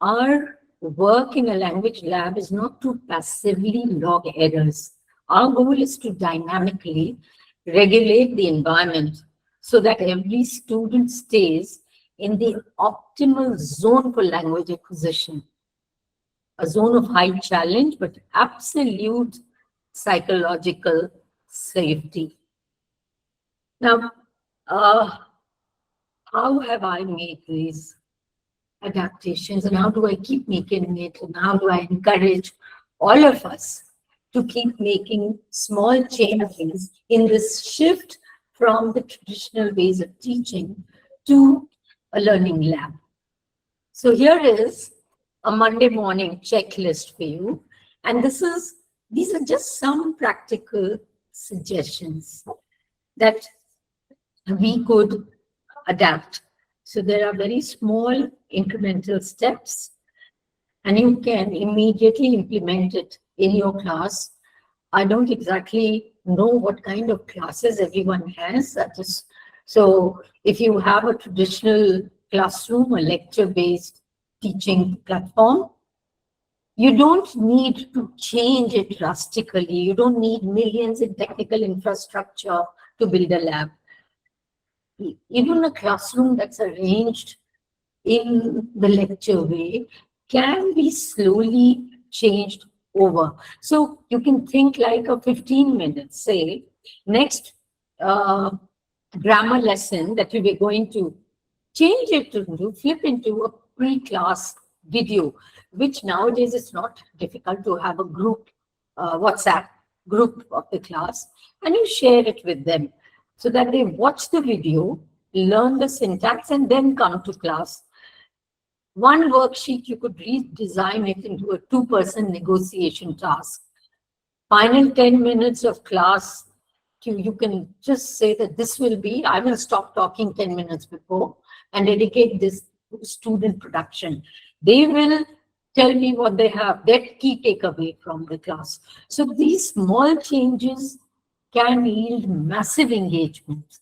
our work in a language lab is not to passively log errors. Our goal is to dynamically regulate the environment so that every student stays in the optimal zone for language acquisition, a zone of high challenge, but absolute psychological safety. Now, how have I made these adaptations, and how do I keep making it, and how do I encourage all of us to keep making small changes in this shift from the traditional ways of teaching to a learning lab? So here is a Monday morning checklist for you, and these are just some practical suggestions that we could adapt. So there are very small incremental steps, and you can immediately implement it in your class. I don't exactly know what kind of classes everyone has. So if you have a traditional classroom, a lecture-based teaching platform, you don't need to change it drastically. You don't need millions in technical infrastructure to build a lab. Even a classroom that's arranged in the lecture way can be slowly changed over. So you can think like a 15 minutes, say, next grammar lesson that we were going to change it to flip into a pre-class video, which nowadays is not difficult to have a group, WhatsApp group of the class, and you share it with them so that they watch the video, learn the syntax, and then come to class. One worksheet, you could redesign it into a 2-person negotiation task. Final 10 minutes of class, you can just say that this will be, I will stop talking 10 minutes before and dedicate this to student production. They will tell me what they have, their key takeaway from the class. So these small changes can yield massive engagement.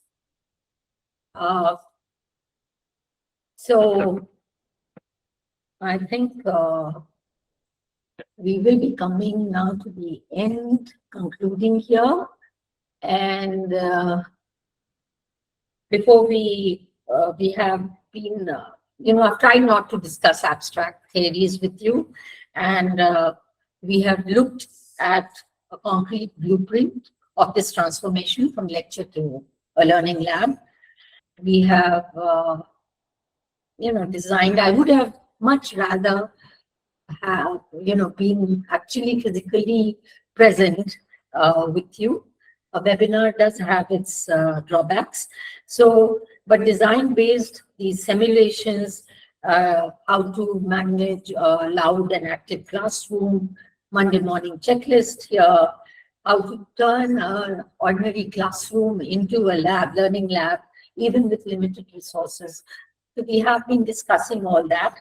So I think we will be coming now to the end, concluding here. And before we have been, I've tried not to discuss abstract theories with you, And we have looked at a concrete blueprint of this transformation from lecture to a learning lab. We have, designed. I would have much rather have, been actually physically present with you. A webinar does have its drawbacks. So, but design-based, these simulations, how to manage a loud and active classroom, Monday morning checklist here, how to turn an ordinary classroom into a lab, learning lab, even with limited resources. So we have been discussing all that.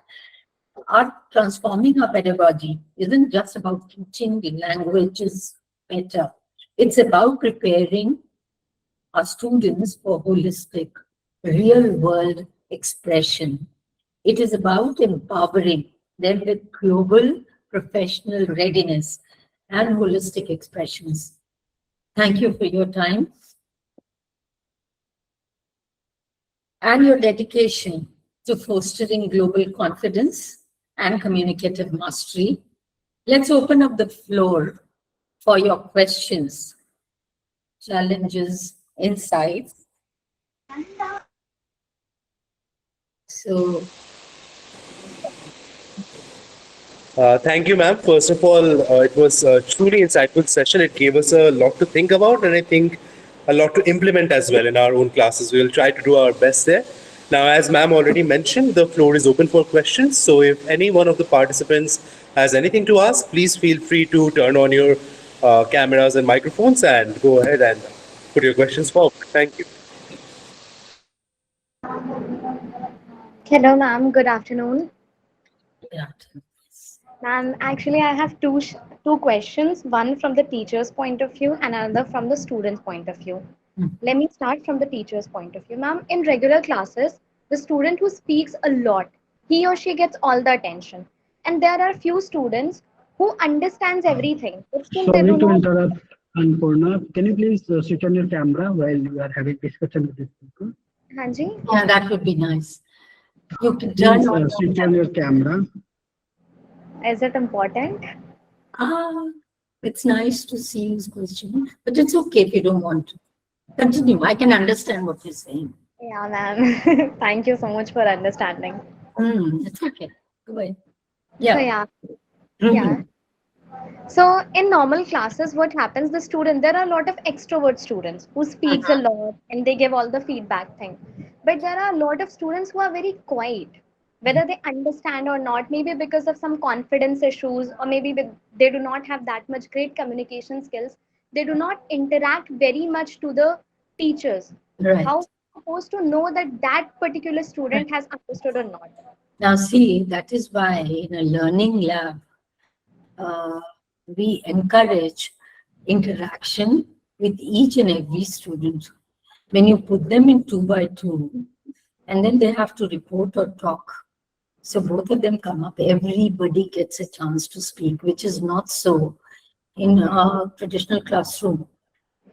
Our transforming our pedagogy isn't just about teaching the languages better. It's about preparing our students for holistic, real-world expression. It is about empowering them with global professional readiness and holistic expressions. Thank you for your time and your dedication to fostering global confidence and communicative mastery. Let's open up the floor for your questions, challenges, insights. So, Thank you, ma'am. First of all, it was a truly insightful session. It gave us a lot to think about, and I think a lot to implement as well in our own classes. We'll try to do our best there. Now, as ma'am already mentioned, the floor is open for questions. So if any one of the participants has anything to ask, please feel free to turn on your cameras and microphones and go ahead and put your questions forward. Thank you. Hello, ma'am. Good afternoon. yeah. Ma'am, actually, I have two questions. One from the teacher's point of view and another from the student's point of view. Let me start from the teacher's point of view. Ma'am, in regular classes, the student who speaks a lot, he or she gets all the attention. And there are few students who understands everything, but still they Sorry do to not. interrupt, Annapurna. Can you please switch on your camera while you are having discussion with these people? Hanji, Yeah, that would be nice. You can Please turn on switch on your camera. is it important? It's nice to see his question, but it's okay if you don't want to. Continue. I can understand what you're saying. Yeah, ma'am. Thank you so much for understanding. It's okay. Go ahead. So Yeah. yeah. So in normal classes, what happens? The student, there are a lot of extrovert students who speaks a lot and they give all the feedback thing. But there are a lot of students who are very quiet, whether they understand or not, maybe because of some confidence issues, or maybe they do not have that much great communication skills. They do not interact very much to the teachers. Right. How are we supposed to know that that particular student has understood or not? Now, see, that is why in a learning lab, we encourage interaction with each and every student. When you put them in 2 by 2, and then they have to report or talk. So both of them come up, everybody gets a chance to speak, which is not so in a traditional classroom.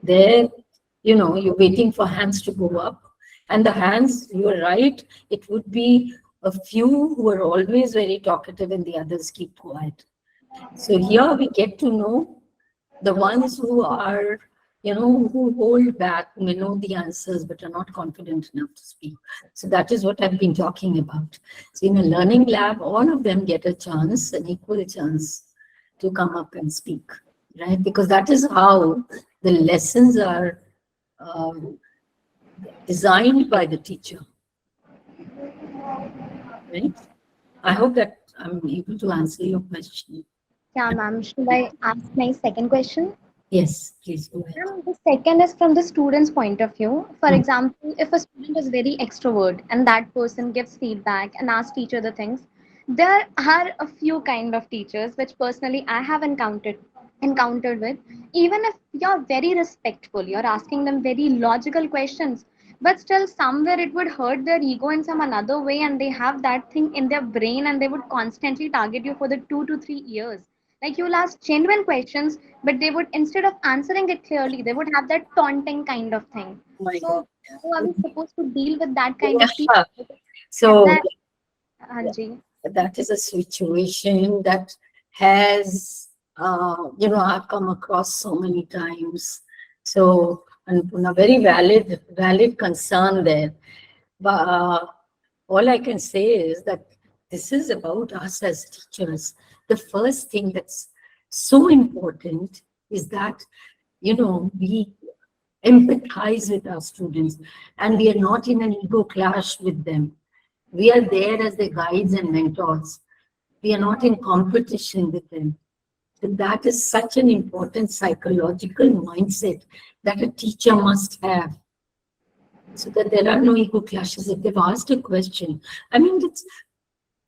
There, you're waiting for hands to go up. And the hands, you're right, it would be a few who are always very talkative and the others keep quiet. So here we get to know the ones who are, who hold back, who may know the answers but are not confident enough to speak. So that is what I've been talking about. So in a learning lab, all of them get a chance, an equal chance to come up and speak, right? Because that is how the lessons are designed by the teacher, right? I hope that I'm able to answer your question. Yeah, ma'am. Should I ask my second question? Yes, please go ahead. The second is from the student's point of view. For example, if a student is very extrovert and that person gives feedback and asks teacher the things, there are a few kind of teachers which personally I have encountered with. Even if you're very respectful, you're asking them very logical questions, but still somewhere it would hurt their ego in some another way, and they have that thing in their brain and they would constantly target you for the 2 to 3 years. Like you'll ask genuine questions, but they would, instead of answering it clearly, they would have that taunting kind of thing. Oh my So God. how are we supposed to deal with that kind of people? So Is that, Hanji? that is a situation that has, I've come across so many times. So, and a very valid concern there. But all I can say is that this is about us as teachers. The first thing that's so important is that, we empathize with our students and we are not in an ego clash with them. We are there as their guides and mentors. We are not in competition with them. That is such an important psychological mindset that a teacher must have, so that there are no ego clashes. If they've asked a question, I mean,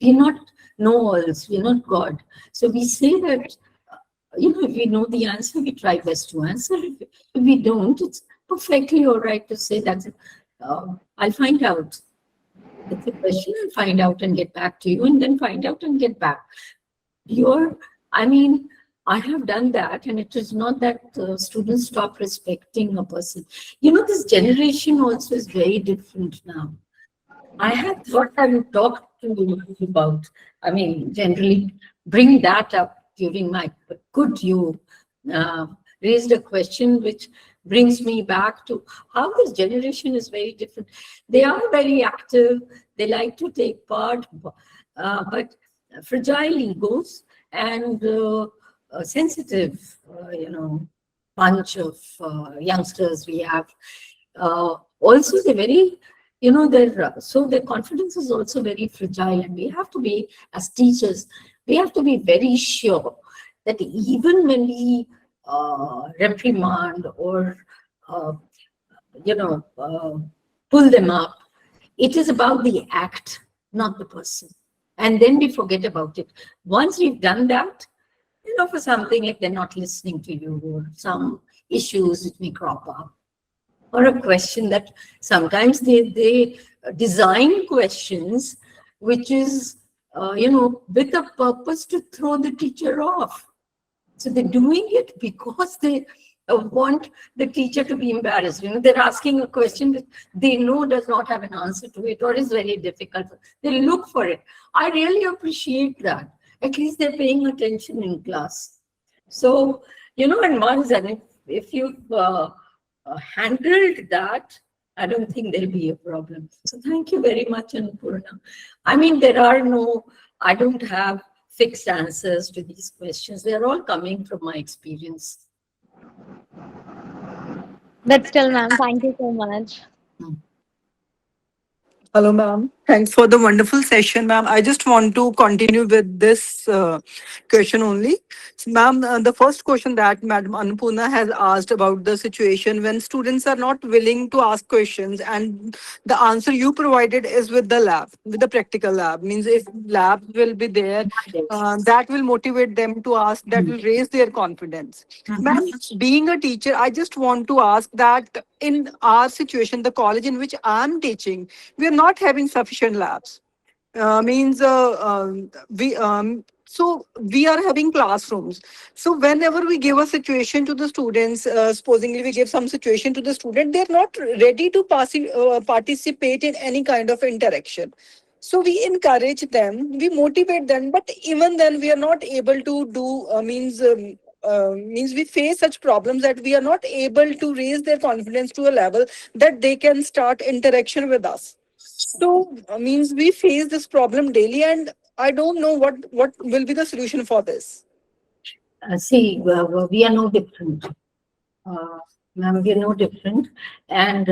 we're not know-alls, we're not God. So we say that, if we know the answer, we try best to answer. If we don't, it's perfectly all right to say that I'll find out. It's a question, I'll find out and get back to you, and then find out and get back. I have done that, and it is not that students stop respecting a person. This generation also is very different now. I had thought I would talk to you about, generally bring that up during my, but could you raised a question which brings me back to how this generation is very different. They are very active, they like to take part, but fragile egos and sensitive, bunch of youngsters we have. Also, they're very, so their confidence is also very fragile, and we have to be, as teachers, we have to be very sure that even when we reprimand or, pull them up, it is about the act, not the person. And then we forget about it. Once we've done that, for something like they're not listening to you, or some issues which may crop up, or a question that sometimes they design questions which is, with a purpose to throw the teacher off. So they're doing it because they want the teacher to be embarrassed. They're asking a question that they know does not have an answer to it, or is very difficult. They look for it. I really appreciate that. At least they're paying attention in class. So, and once, and if you've handled that, I don't think there'll be a problem. So thank you very much, Annapurna. I don't have fixed answers to these questions. They're all coming from my experience. But still, ma'am, thank you so much. Hello, ma'am. Thanks for the wonderful session, ma'am. I just want to continue with this question only. So, ma'am, the first question that Madam Annapurna has asked about the situation when students are not willing to ask questions, and the answer you provided is with the lab, with the practical lab. Means if lab will be there, that will motivate them to ask, that will raise their confidence. Ma'am, being a teacher, I just want to ask that in our situation, the college in which I'm teaching, we are not having sufficient labs. So we are having classrooms. So whenever we give a situation to the students, supposingly we give some situation to the student, they're not ready to participate in any kind of interaction. So we encourage them, we motivate them, but even then we are not able to do, means we face such problems that we are not able to raise their confidence to a level that they can start interaction with us. So means we face this problem daily, and I don't know what will be the solution for this. We are no different. Ma'am, we are no different. And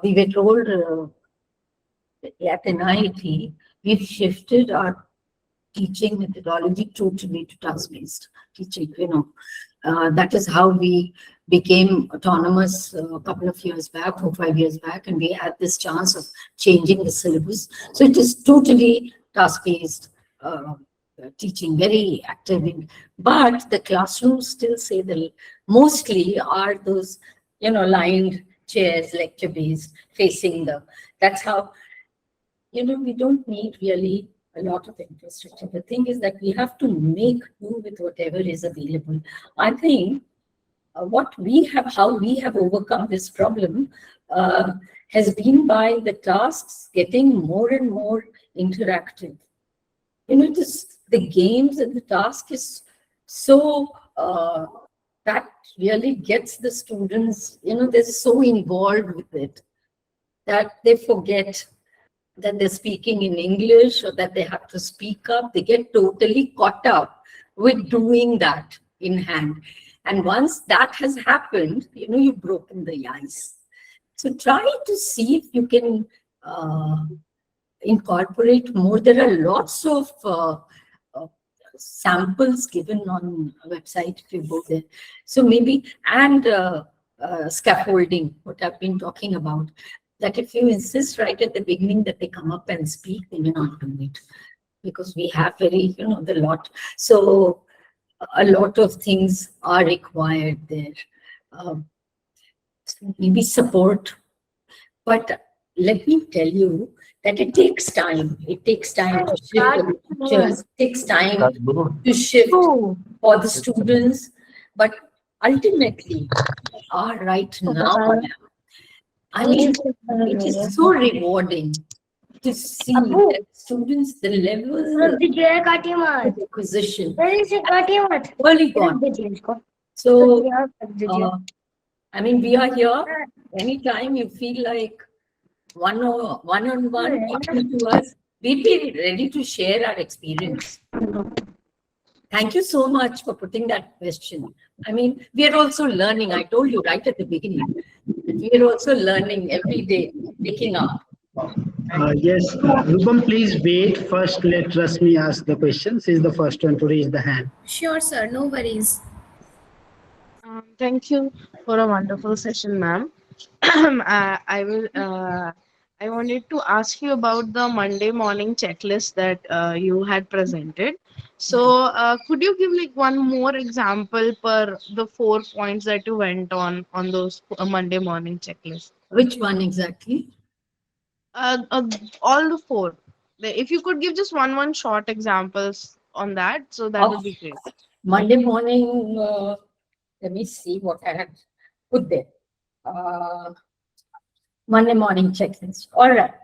we were told at NIET, we've shifted our teaching methodology totally to task-based teaching. That is how we became autonomous a couple of years back, 4-5 years back, and we had this chance of changing the syllabus. So it is totally task-based teaching, very active. But the classrooms still say that mostly are those, lined chairs, lecture-based, facing that's how, we don't need really a lot of infrastructure. The thing is that we have to make do with whatever is available. I think how we have overcome this problem has been by the tasks getting more and more interactive. the games and the task is so, that really gets the students, they're so involved with it that they forget that they're speaking in English or that they have to speak up. They get totally caught up with doing that in hand. And once that has happened, you've broken the ice. So try to see if you can incorporate more. There are lots of samples given on a website if you go there. So maybe, and scaffolding, what I've been talking about, that if you insist right at the beginning that they come up and speak, they may not do it because we have very, the lot. So a lot of things are required there. Maybe support. But let me tell you that it takes time. It takes time to shift the teachers. It takes time to shift for the students. But ultimately, right now, I mean, it is so rewarding to see that students, the level of acquisition, early gone. So, I mean, we are here. Anytime you feel like one-on-one talking to us, we'll be ready to share our experience. Thank you so much for putting that question. I mean, we are also learning. I told you right at the beginning, we are also learning every day, picking up. Yes, Rupam, please wait. First, let Rasmi ask the question. She's the first one to raise the hand. Sure, sir. No worries. Thank you for a wonderful session, ma'am. I wanted to ask you about the Monday morning checklist that you had presented. So, could you give like one more example per the 4 points that you went on those Monday morning checklist? Which one exactly? All the 4. If you could give just one short examples on that, so that would be great. Monday morning, let me see what I had put there. Monday morning checklist. All right.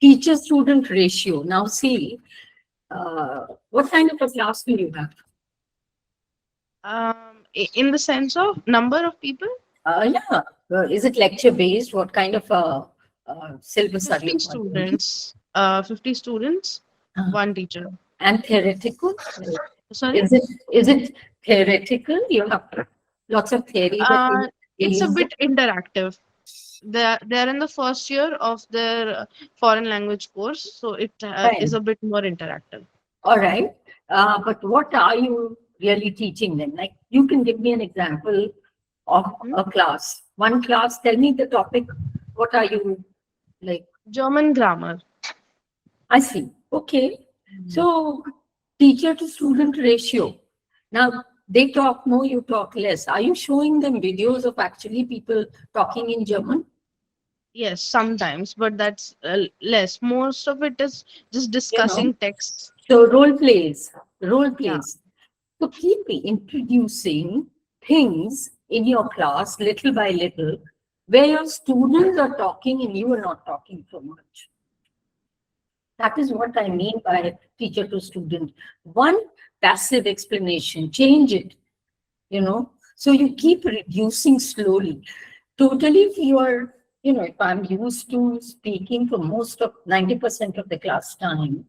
Teacher-student ratio. Now see, what kind of a class will you have? In the sense of number of people? Yeah. Is it lecture-based? What kind of a syllabus are 50 you students. 50 students, one teacher. And theoretical? Sorry? Is it theoretical? You have lots of theory. It's a bit interactive. They're in the first year of their foreign language course, so it is a bit more interactive. All right. But what are you really teaching them? Like, you can give me an example of a class. One class, tell me the topic. What are you like? German grammar. I see. Okay. So, teacher to student ratio. Now, they talk more, you talk less. Are you showing them videos of actually people talking in German? Yes, sometimes, but that's less. Most of it is just discussing texts. So role plays. Yeah. So keep introducing things in your class little by little where your students are talking and you are not talking so much. That is what I mean by teacher to student. One passive explanation, change it, So you keep reducing slowly. Totally, if you are, if I'm used to speaking for most of 90% of the class time,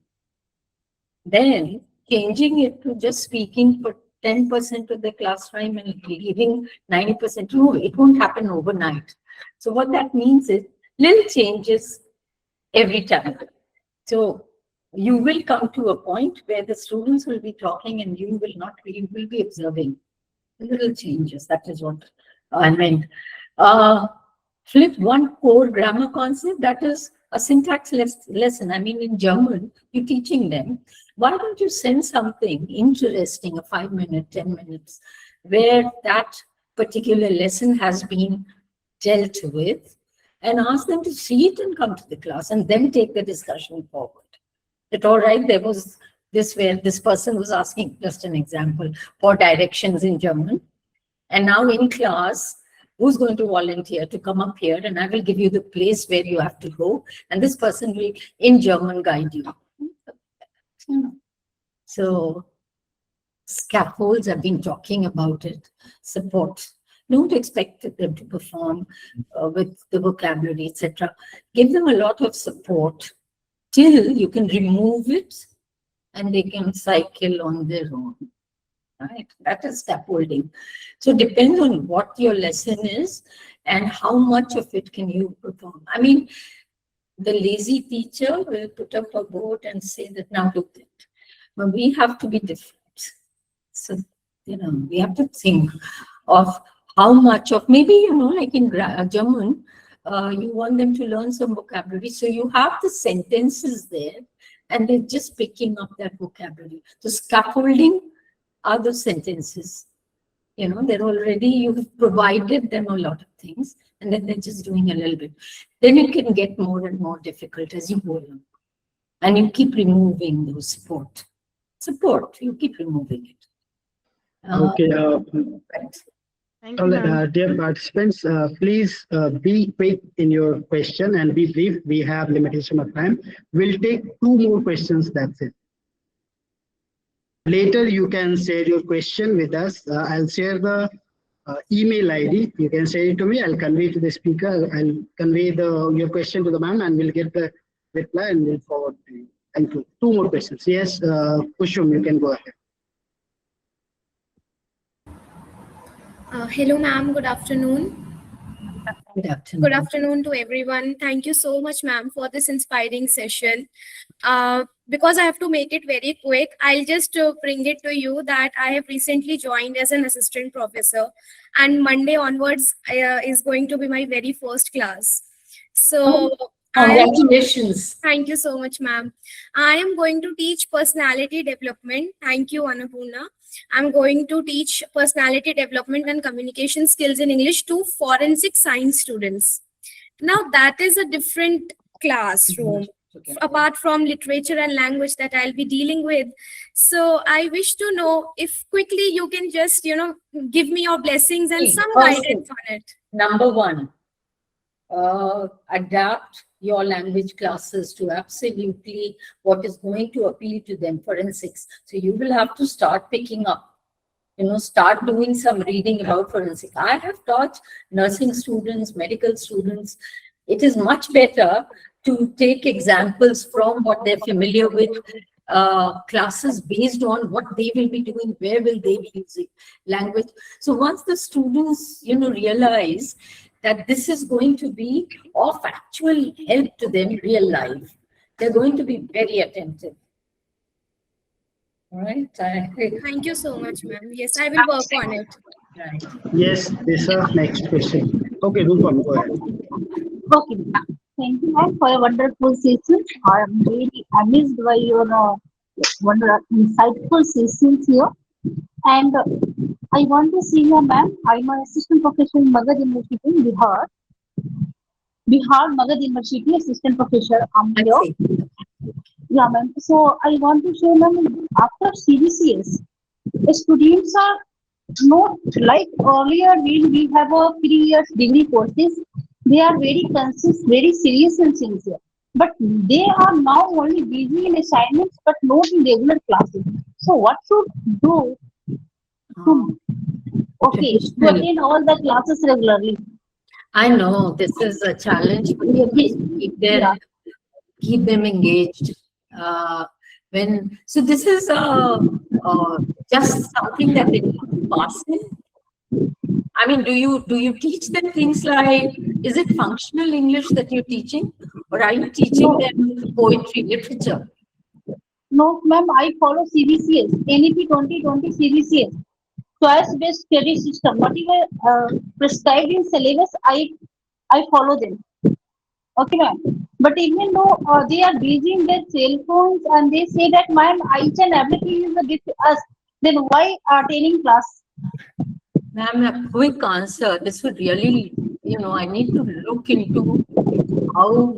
then changing it to just speaking for 10% of the class time and leaving 90%, no, it won't happen overnight. So what that means is little changes every time. So you will come to a point where the students will be talking and you will not, you will be observing little changes. That is what I meant. Flip one core grammar concept, that is a syntax lesson. I mean, in German, you're teaching them. Why don't you send something interesting, a 5 minute, 10 minutes, where that particular lesson has been dealt with, and ask them to see it and come to the class and then take the discussion forward. That all right, there was this where this person was asking, just an example, for directions in German. And now in class, who's going to volunteer to come up here and I will give you the place where you have to go. And this person will in German guide you. So scaffolds, I've been talking about it, support. Don't expect them to perform with the vocabulary, etc. Give them a lot of support till you can remove it and they can cycle on their own. Right? That is scaffolding. So it depends on what your lesson is and how much of it can you perform. I mean, the lazy teacher will put up a board and say that now do that. But we have to be different. So, we have to think of how much of, maybe, like in German, you want them to learn some vocabulary. So you have the sentences there and they're just picking up that vocabulary. So scaffolding are the sentences. They're already, you've provided them a lot of things and then they're just doing a little bit. Then it can get more and more difficult as you go along. And you keep removing those support. You keep removing it. Okay. Right. Thank you, ma'am. Dear participants, please be quick in your question and be brief. We have limitation of time. We'll take 2 more questions. That's it. Later, you can share your question with us. I'll share the email ID. You can share it to me. I'll convey to the speaker. I'll convey your question to the ma'am, and we'll get the reply and we'll forward to you. Thank you. 2 more questions. Yes, Kushum, you can go ahead. Hello, ma'am. Good afternoon. Good afternoon. Good afternoon to everyone. Thank you so much, ma'am, for this inspiring session. Because I have to make it very quick, I'll just bring it to you that I have recently joined as an assistant professor, and Monday onwards is going to be my very first class. So, Congratulations. thank you so much, ma'am. I am going to teach personality development. Thank you, Annapurna. I'm going to teach personality development and communication skills in English to forensic science students. Now, that is a different classroom, apart from literature and language that I'll be dealing with. So I wish to know if quickly you can just, give me your blessings and some guidance on it. Number 1, adapt your language classes to absolutely what is going to appeal to them, forensics. So you will have to start picking up, start doing some reading about forensic. I have taught nursing students, medical students. It is much better to take examples from what they're familiar with, classes based on what they will be doing, where will they be using language. So once the students, realize that this is going to be of actual help to them in real life, they're going to be very attentive. All right. Thank you so much, ma'am. Yes, I will work on it. Right. Yes, this is next question. Okay, Rupam, go ahead. Okay, thank you, ma'am, for a wonderful session. I am really amazed by your insightful sessions here. And I want to see you, ma'am. I'm an assistant professor in Magad University in Bihar. Magad University, assistant professor. I'm here. Yeah, ma'am. So I want to say, ma'am, after CBCS, the students are not like earlier when we have a 3 years degree courses. They are very conscious, very serious and sincere. But they are now only busy in assignments, but not in regular classes. So what should do to attend all the classes regularly? I know this is a challenge, but keep them engaged. So this is just something that they need to pass in. I mean, do you teach them things like, is it functional English that you're teaching, or are you teaching them poetry, literature? No, ma'am, I follow CBCS, NEP 2020 CBCS, choice-based study system. Whatever prescribed in syllabus, I follow them. Okay, ma'am. But even though they are busy in their cell phones and they say that, ma'am, each and everything is a gift to us, then why attending class? Ma'am, a quick answer. This would really, I need to look into how,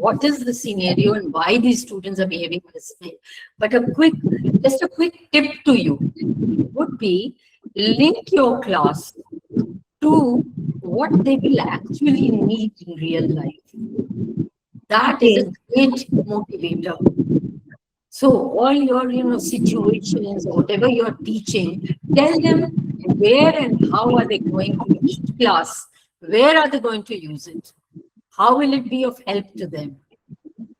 what is the scenario and why these students are behaving this way. But just a quick tip to you would be, link your class to what they will actually need in real life. That is a great motivator. So all your, situations, whatever you're teaching, tell them where and how are they going to each class, where are they going to use it? How will it be of help to them?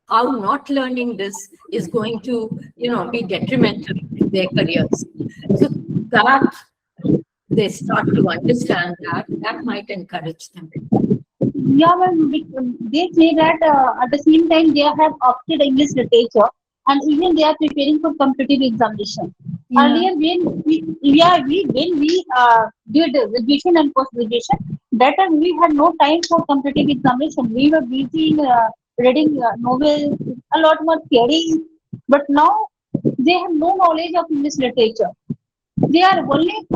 How not learning this is going to, be detrimental to their careers. So that they start to understand that might encourage them. Yeah, well, they say that at the same time they have opted English literature and even they are preparing for competitive examination. Yeah. Earlier, when we did graduation and post graduation, that time we had no time for competitive examination. We were busy in, reading novels, a lot more theory, but now they have no knowledge of English literature. They are only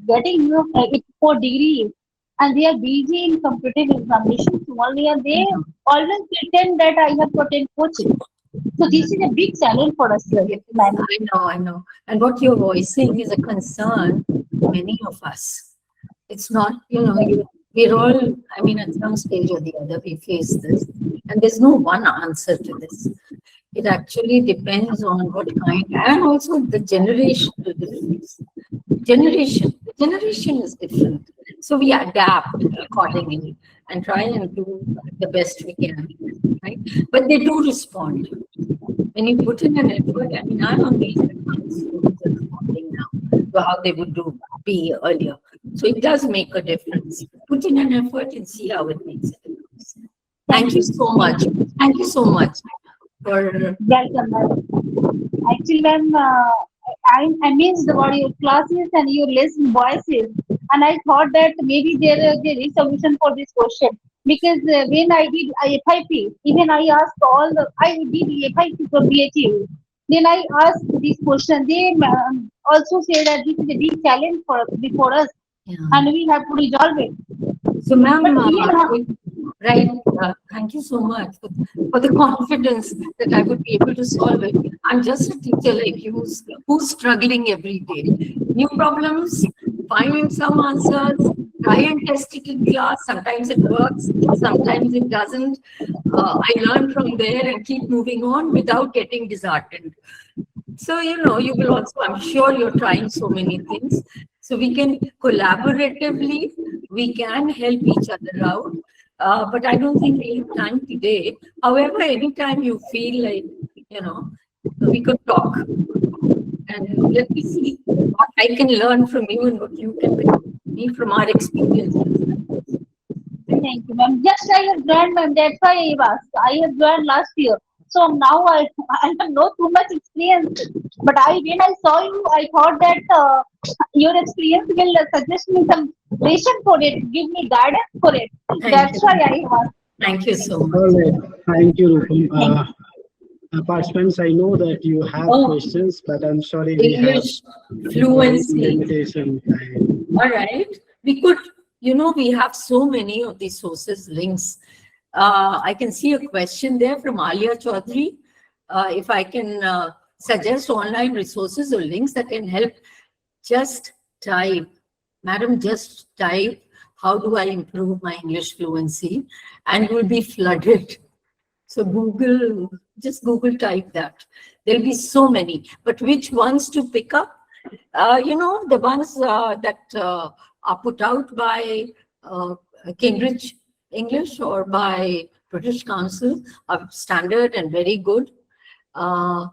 getting it for degree and they are busy in competitive examinations only and they always pretend that I have gotten coaching. So this is a big challenge for us, Yes, ma'am. I know. And what you're voicing is a concern to many of us. It's not, we're all, at some stage or the other, we face this. And there's no one answer to this. It actually depends on what kind, and also the generational difference. The generation is different. So we adapt accordingly and try and do the best we can, right? But they do respond. When you put in an effort, I'm on these advanced students are responding now to how they would be earlier. So it does make a difference. Put in an effort and see how it makes a difference. Thank you so much. Thank you so much for Welcome, ma'am. Actually, ma'am, I'm amazed about your classes and your lesson voices. And I thought that maybe there is solution for this question. Because when I did FIP, even I asked I did FIP for BHU. Then I asked this question. They also say that this is a big challenge before us and we have to resolve it. So, ma'am, But even right, thank you so much for the confidence that I would be able to solve it. I'm just a teacher like you who's struggling every day. New problems, finding some answers, try and test it in class. Sometimes it works, sometimes it doesn't. I learn from there and keep moving on without getting disheartened. So, you will also, I'm sure you're trying so many things. So we can collaboratively, we can help each other out. But I don't think we have time today. However, anytime you feel like, we could talk. And let me see what I can learn from you and what you can learn from me from our experiences. thank you, ma'am. Just I have joined, ma'am. That's why I asked. I have joined last year. So now I have not too much experience. But when I saw you, I thought that your experience will suggest me some lesson for it, give me guidance for it. That's why I asked. Thank you so much. All right. Thank you, Rupam. Participants, I know that you have questions, but I'm sorry we have English fluency. limitation time. All right. We could, we have so many of these sources, links. I can see a question there from Alia Chaudhary. If I can suggest online resources or links that can help, just type, madam, just type, how do I improve my English fluency? And you will be flooded. So just Google type that. There'll be so many, but which ones to pick up? The ones that are put out by Cambridge English or by British Council are standard and very good. There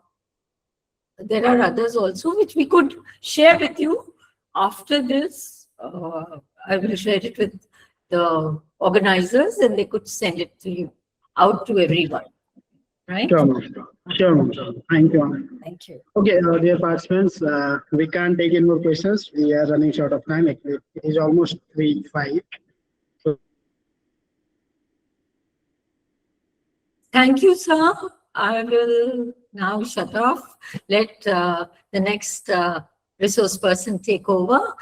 are others also which we could share with you after this. I will share it with the organizers and they could send it to you, out to everyone. Right? Sure, ma'am. Sure, ma'am. Thank you, ma'am. Thank you. Okay, dear participants, we can't take any more questions. We are running short of time. It is almost 3:05. So, thank you, sir. I will now shut off. Let the next resource person take over.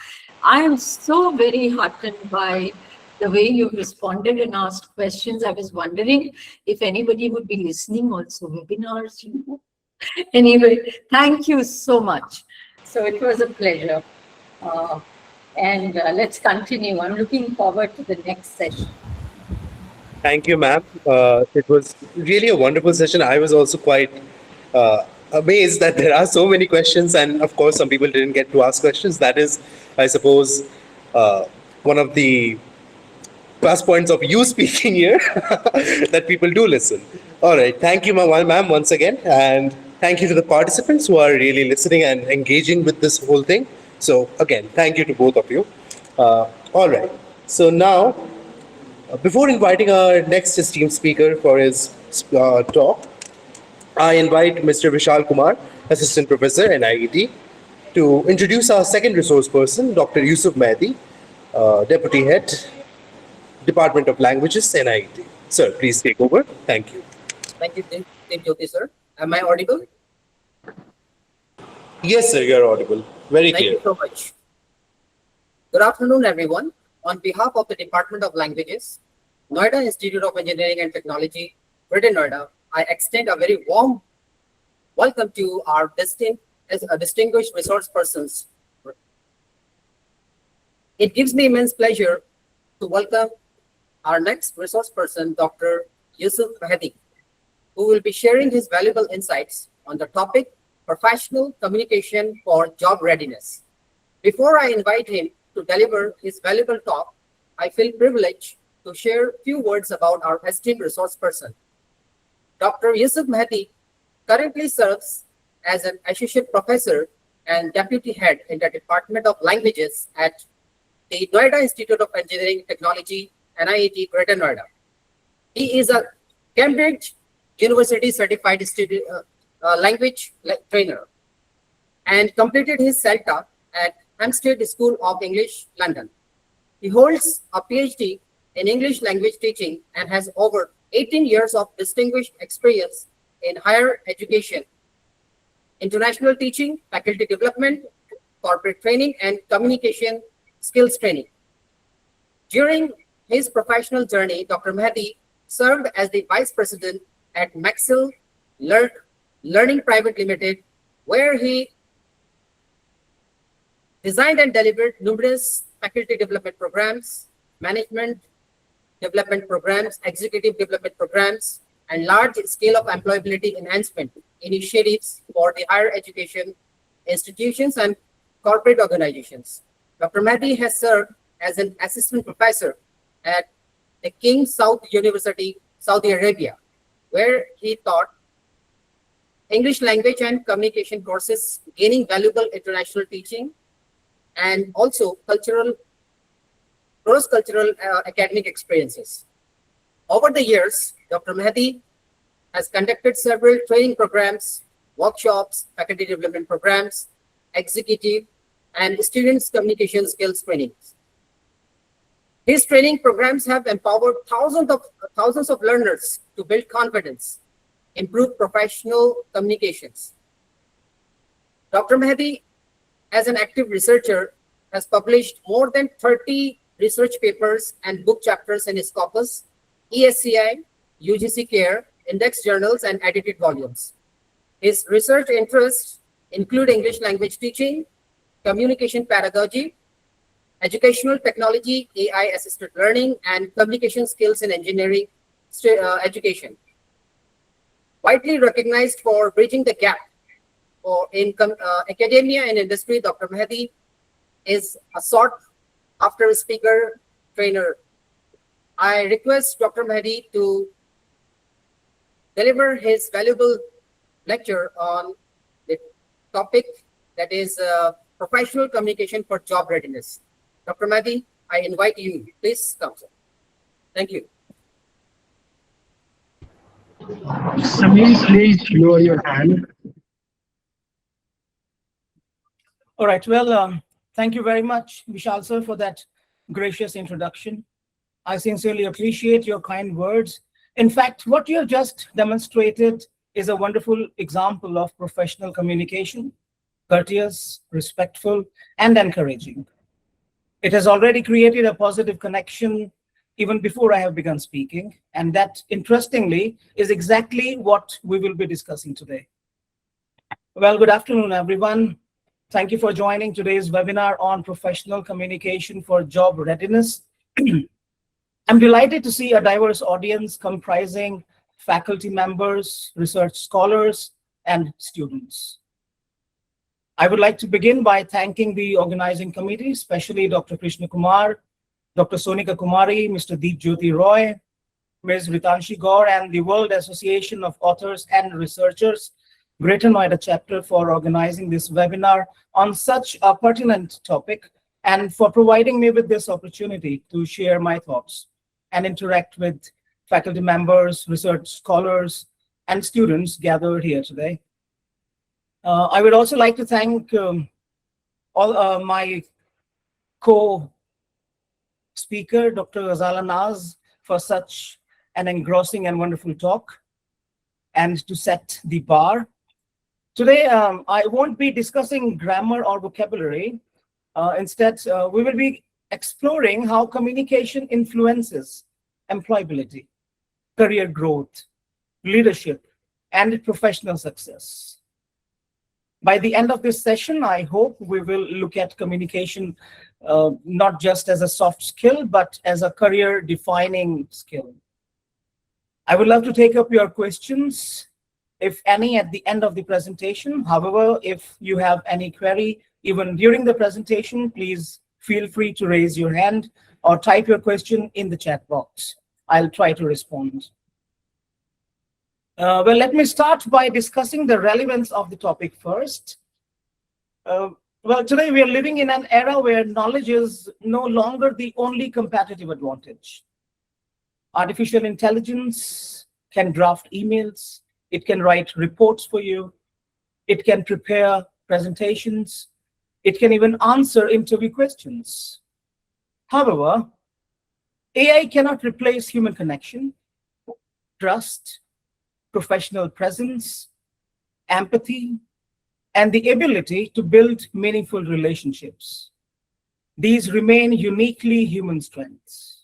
I am so very heartened by the way you responded and asked questions. I was wondering if anybody would be listening also webinars. Anyway, thank you so much. So it was a pleasure. And let's continue. I'm looking forward to the next session. Thank you, ma'am. It was really a wonderful session. I was also quite amazed that there are so many questions, and of course, some people didn't get to ask questions. That is, I suppose, one of the plus points of you speaking here that people do listen. All right. Thank you, ma'am, once again. And thank you to the participants who are really listening and engaging with this whole thing. So, again, thank you to both of you. All right. So, now, before inviting our next esteemed speaker for his talk, I invite Mr. Vishal Kumar, Assistant Professor, NIET, to introduce our second resource person, Dr. Yusuf Mehdi, Deputy Head, Department of Languages, NIET. Sir, please take over. Thank you. Thank you, Deep Jyoti, sir. Am I audible? Yes, sir, you're audible. Very Thank clear. you so much. Good afternoon, everyone. On behalf of the Department of Languages, Noida Institute of Engineering and Technology, Greater Noida, I extend a very warm welcome to our distinguished resource persons. It gives me immense pleasure to welcome our next resource person, Dr. Yusuf Mehdi, who will be sharing his valuable insights on the topic professional communication for job readiness. Before I invite him to deliver his valuable talk, I feel privileged to share a few words about our esteemed resource person. Dr. Yusuf Mehdi currently serves as an associate professor and deputy head in the Department of Languages at the Noida Institute of Engineering Technology, NIET, Greater Noida. He is a Cambridge University certified language trainer and completed his CELTA at Hampstead School of English, London. He holds a PhD in English language teaching and has over 18 years of distinguished experience in higher education, international teaching, faculty development, corporate training, and communication skills training. During his professional journey, Dr. Mehdi served as the vice president at Maxell Learning Private Limited, where he designed and delivered numerous faculty development programs, management development programs, executive development programs, and large scale of employability enhancement initiatives for the higher education institutions and corporate organizations. Dr. Mehdi has served as an assistant professor at the King Saud University, Saudi Arabia, where he taught English language and communication courses, gaining valuable international teaching and also cross-cultural academic experiences. Over the years, Dr. Mehdi has conducted several training programs, workshops, faculty development programs, executive and students communication skills trainings. His training programs have empowered thousands of learners to build confidence, improve professional communications. Dr. Mehdi, as an active researcher, has published more than 30 research papers and book chapters in his corpus, ESCI, UGC Care, index journals, and edited volumes. His research interests include English language teaching, communication pedagogy, educational technology, AI-assisted learning, and communication skills in engineering education. Widely recognized for bridging the gap in academia and industry, Dr. Mehdi is a sought-after speaker trainer. I request Dr. Mehdi to deliver his valuable lecture on the topic that is professional communication for job readiness. Dr. Mehdi, I invite you. Please come, sir. Thank you. Samir, please lower your hand. All right. Well, thank you very much, Vishal sir, for that gracious introduction. I sincerely appreciate your kind words. In fact, what you have just demonstrated is a wonderful example of professional communication, courteous, respectful, and encouraging. It has already created a positive connection even before I have begun speaking, and that, interestingly, is exactly what we will be discussing today. Well, good afternoon, everyone. Thank you for joining today's webinar on professional communication for job readiness. I'm delighted to see a diverse audience comprising faculty members, research scholars, and students. I would like to begin by thanking the organizing committee, especially Dr. Krishna Kumar, Dr. Sonika Kumari, Mr. Deep Jyoti Roy, Ms. Ritanshi Gaur, and the World Association of Authors and Researchers, Greater Noida chapter, for organizing this webinar on such a pertinent topic and for providing me with this opportunity to share my thoughts and interact with faculty members, research scholars, and students gathered here today. I would also like to thank all my co-speaker, Dr. Ghazala Naaz, for such an engrossing and wonderful talk, and to set the bar. Today, I won't be discussing grammar or vocabulary. Instead, we will be exploring how communication influences employability, career growth, leadership, and professional success. By the end of this session, I hope we will look at communication not just as a soft skill, but as a career-defining skill. I would love to take up your questions, if any, at the end of the presentation. However, if you have any query, even during the presentation, please feel free to raise your hand or type your question in the chat box. I'll try to respond. Well, let me start by discussing the relevance of the topic first. Well, today we are living in an era where knowledge is no longer the only competitive advantage. Artificial intelligence can draft emails, it can write reports for you, it can prepare presentations, it can even answer interview questions. However, AI cannot replace human connection, trust, professional presence, empathy, and the ability to build meaningful relationships. These remain uniquely human strengths.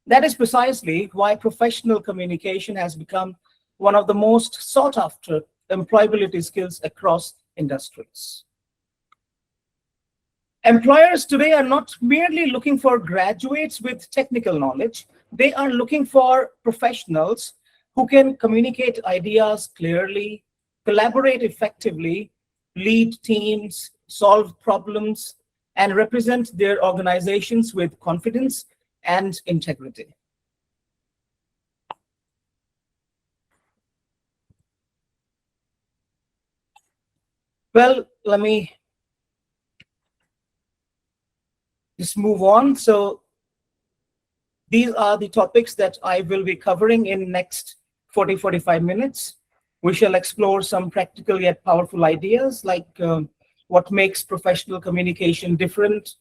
That is precisely why professional communication has become one of the most sought after employability skills across industries. Employers today are not merely looking for graduates with technical knowledge, they are looking for professionals who can communicate ideas clearly, collaborate effectively, lead teams, solve problems, and represent their organizations with confidence and integrity. Well, let me just move on. So these are the topics that I will be covering in next 40-45 minutes. We shall explore some practical yet powerful ideas like what makes professional communication different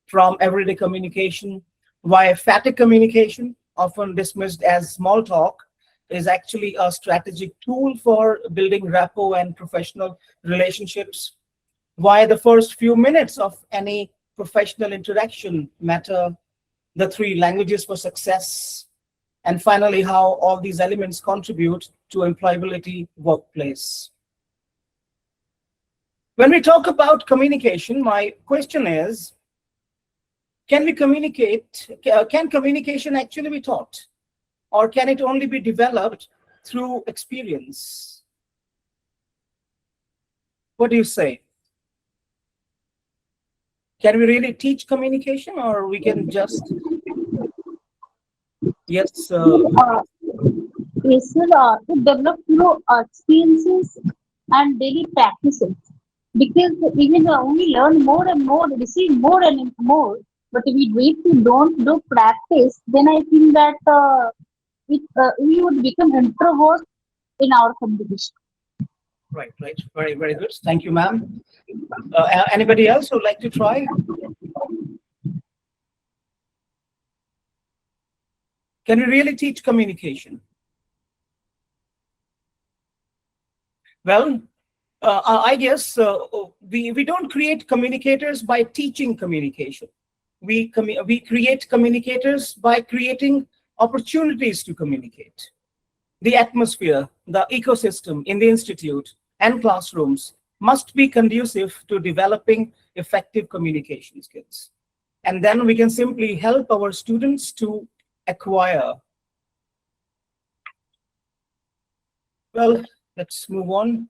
from everyday communication, why fatigue communication, often dismissed as small talk, is actually a strategic tool for building rapport and professional relationships, why the first few minutes of any professional interaction matter, the 3 languages for success, and finally, how all these elements contribute to employability workplace. When we talk about communication, my question is, can we communicate? Can communication actually be taught? Or can it only be developed through experience? What do you say? Can we really teach communication, or we can just... Yes. Yes, sir, to develop experiences and daily practices. Because we will only learn more and more, receive more and more. But if we don't do practice, then I think that we would become introvert in our communication. Right. Very, very good. Thank you, ma'am. Anybody else would like to try? Can we really teach communication? Well, I guess we don't create communicators by teaching communication. We create communicators by creating opportunities to communicate. The atmosphere, the ecosystem in the institute and classrooms must be conducive to developing effective communication skills. And then we can simply help our students to acquire. Well, let's move on.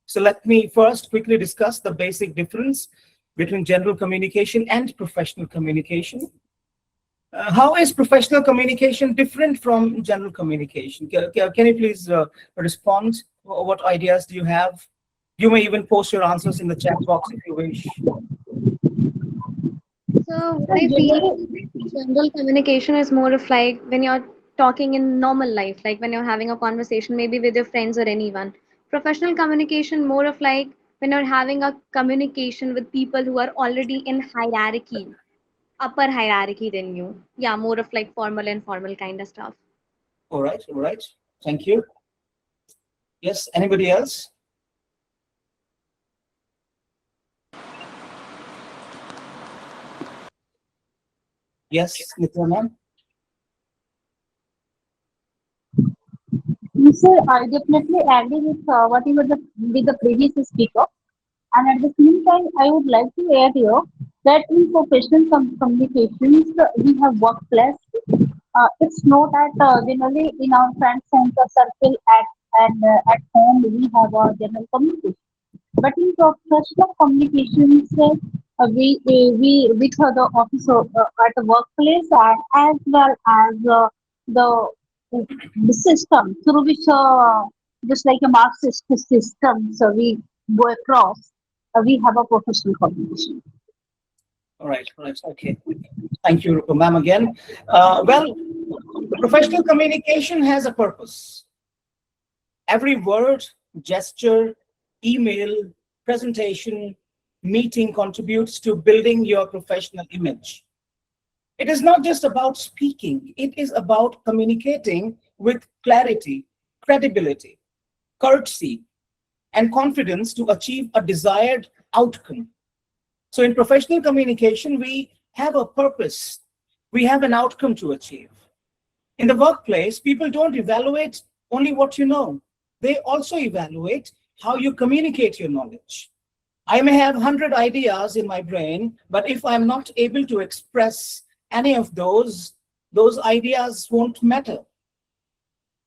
So let me first quickly discuss the basic difference between general communication and professional communication. How is professional communication different from general communication? Can you please respond? What ideas do you have? You may even post your answers in the chat box if you wish. So what I feel general communication is more of like when you're talking in normal life, like when you're having a conversation, maybe with your friends or anyone. Professional communication more of like when you're having a communication with people who are already in hierarchy, upper hierarchy than you. Yeah, more of like formal and formal kind of stuff. All right, all right. Thank you. Yes, anybody else? Yes, Nithya ma'am. Sir, I definitely agree with the previous speaker. And at the same time, I would like to add here that in professional communications, we have workplace. It's not that generally in our friend center circle at home we have a general communication. But in professional communications, we with the office at the workplace and as well as the the system through which just like a Marxist system, so we go across. We have a professional communication. All right, okay. Thank you, ma'am, again. Well, professional communication has a purpose. Every word, gesture, email, presentation, meeting contributes to building your professional image. It is not just about speaking, it is about communicating with clarity, credibility, courtesy, and confidence to achieve a desired outcome. So in professional communication, we have a purpose. We have an outcome to achieve. In the workplace, people don't evaluate only what you know. They also evaluate how you communicate your knowledge. I may have 100 ideas in my brain, but if I'm not able to express any of those ideas won't matter.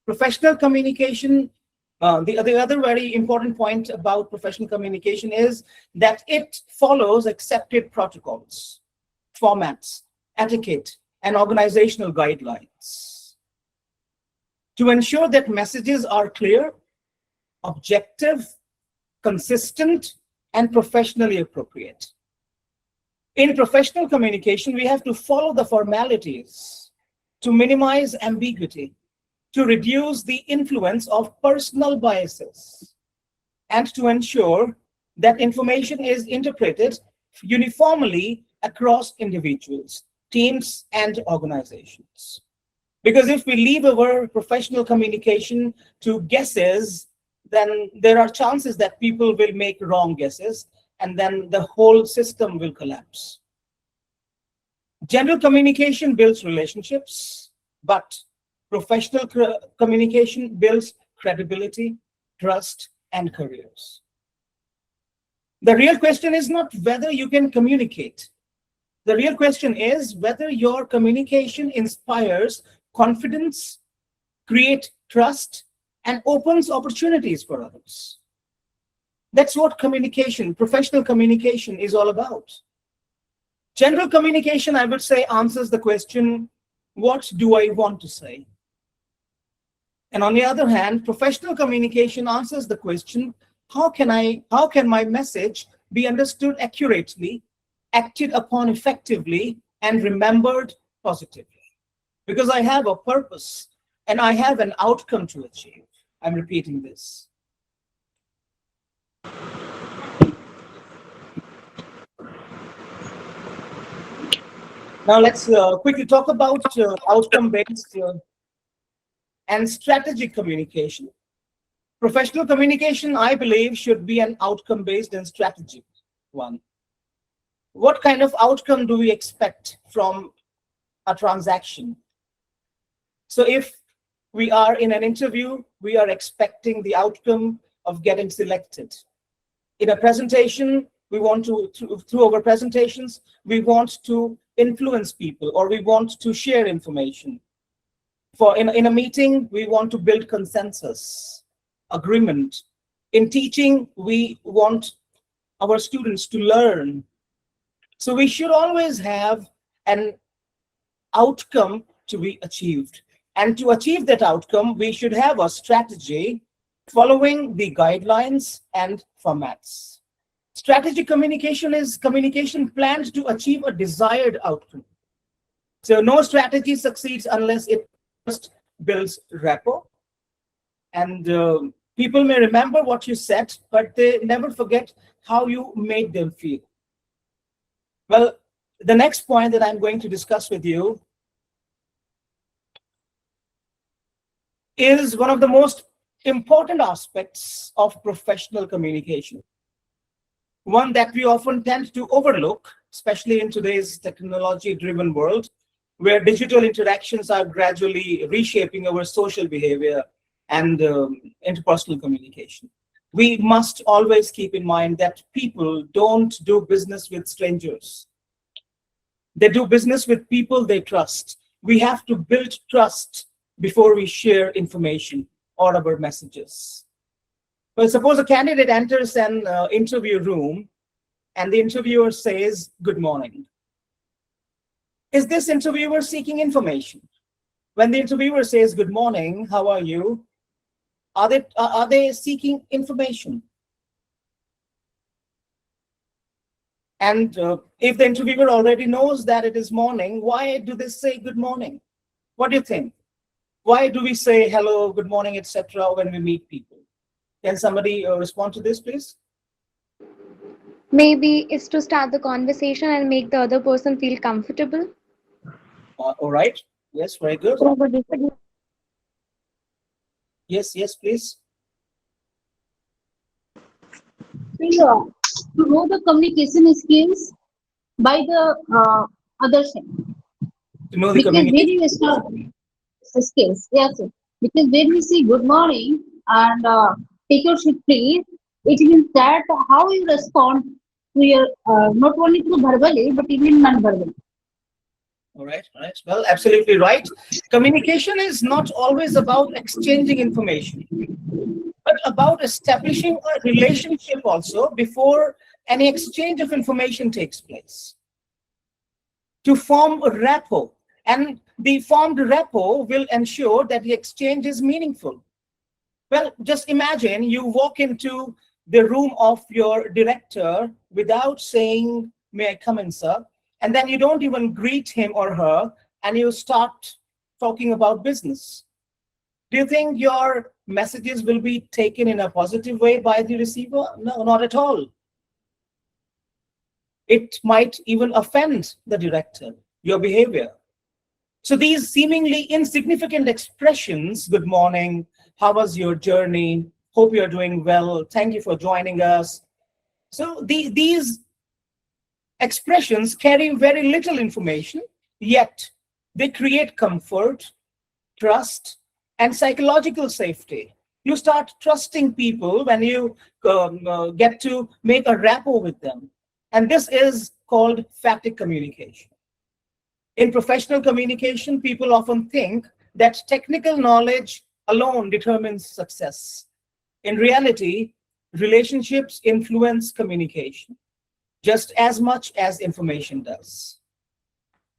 Professional communication, the other very important point about professional communication is that it follows accepted protocols, formats, etiquette, and organizational guidelines to ensure that messages are clear, objective, consistent, and professionally appropriate. In professional communication, we have to follow the formalities to minimize ambiguity, to reduce the influence of personal biases, and to ensure that information is interpreted uniformly across individuals, teams, and organizations. Because if we leave our professional communication to guesses, then there are chances that people will make wrong guesses, and then the whole system will collapse. General communication builds relationships, but professional communication builds credibility, trust, and careers. The real question is not whether you can communicate. The real question is whether your communication inspires confidence, creates trust, and opens opportunities for others. That's what communication, professional communication, is all about. General communication, I would say, answers the question, what do I want to say? And on the other hand, professional communication answers the question, how can my message be understood accurately, acted upon effectively, and remembered positively? Because I have a purpose and I have an outcome to achieve. I'm repeating this. Now let's quickly talk about outcome-based and strategic communication. Professional communication, I believe, should be an outcome-based and strategic one. What kind of outcome do we expect from a transaction? So if we are in an interview, we are expecting the outcome of getting selected. In a presentation, we want to, through our presentations, we want to influence people or we want to share information. In a meeting, we want to build consensus, agreement. In teaching, we want our students to learn. So we should always have an outcome to be achieved. And to achieve that outcome, we should have a strategy following the guidelines and formats. Strategic communication is communication planned to achieve a desired outcome. So no strategy succeeds unless it first builds rapport. And people may remember what you said, but they never forget how you made them feel. Well, the next point that I'm going to discuss with you is one of the most important aspects of professional communication. One that we often tend to overlook, especially in today's technology-driven world, where digital interactions are gradually reshaping our social behavior and interpersonal communication. We must always keep in mind that people don't do business with strangers. They do business with people they trust. We have to build trust before we share information or our messages. Well, suppose a candidate enters an interview room and the interviewer says, "Good morning." Is this interviewer seeking information? When the interviewer says, "Good morning, how are you?" Are they seeking information? And if the interviewer already knows that it is morning, why do they say good morning? What do you think? Why do we say hello, good morning, etc. when we meet people? Can somebody respond to this, please? Maybe it's to start the conversation and make the other person feel comfortable. All right. Yes, very good. Yes, please. So, to know the communication skills by the other side. To know the Because when communication. you start skills, yes, sir. Because when we say good morning and take your seat, please, it means that how you respond to your not only through verbally but even non-verbally. All right. Well, absolutely right. Communication is not always about exchanging information, but about establishing a relationship also before any exchange of information takes place. To form a rapport, and the formed rapport will ensure that the exchange is meaningful. Well, just imagine you walk into the room of your director without saying, "May I come in, sir?" And then you don't even greet him or her, and you start talking about business. Do you think your messages will be taken in a positive way by the receiver? No, not at all. It might even offend the director, your behavior. So these seemingly insignificant expressions, "Good morning, how was your journey? Hope you're doing well. Thank you for joining us." So these expressions carry very little information, yet they create comfort, trust, and psychological safety. You start trusting people when you get to make a rapport with them. And this is called factic communication. In professional communication, people often think that technical knowledge alone determines success. In reality, relationships influence communication just as much as information does.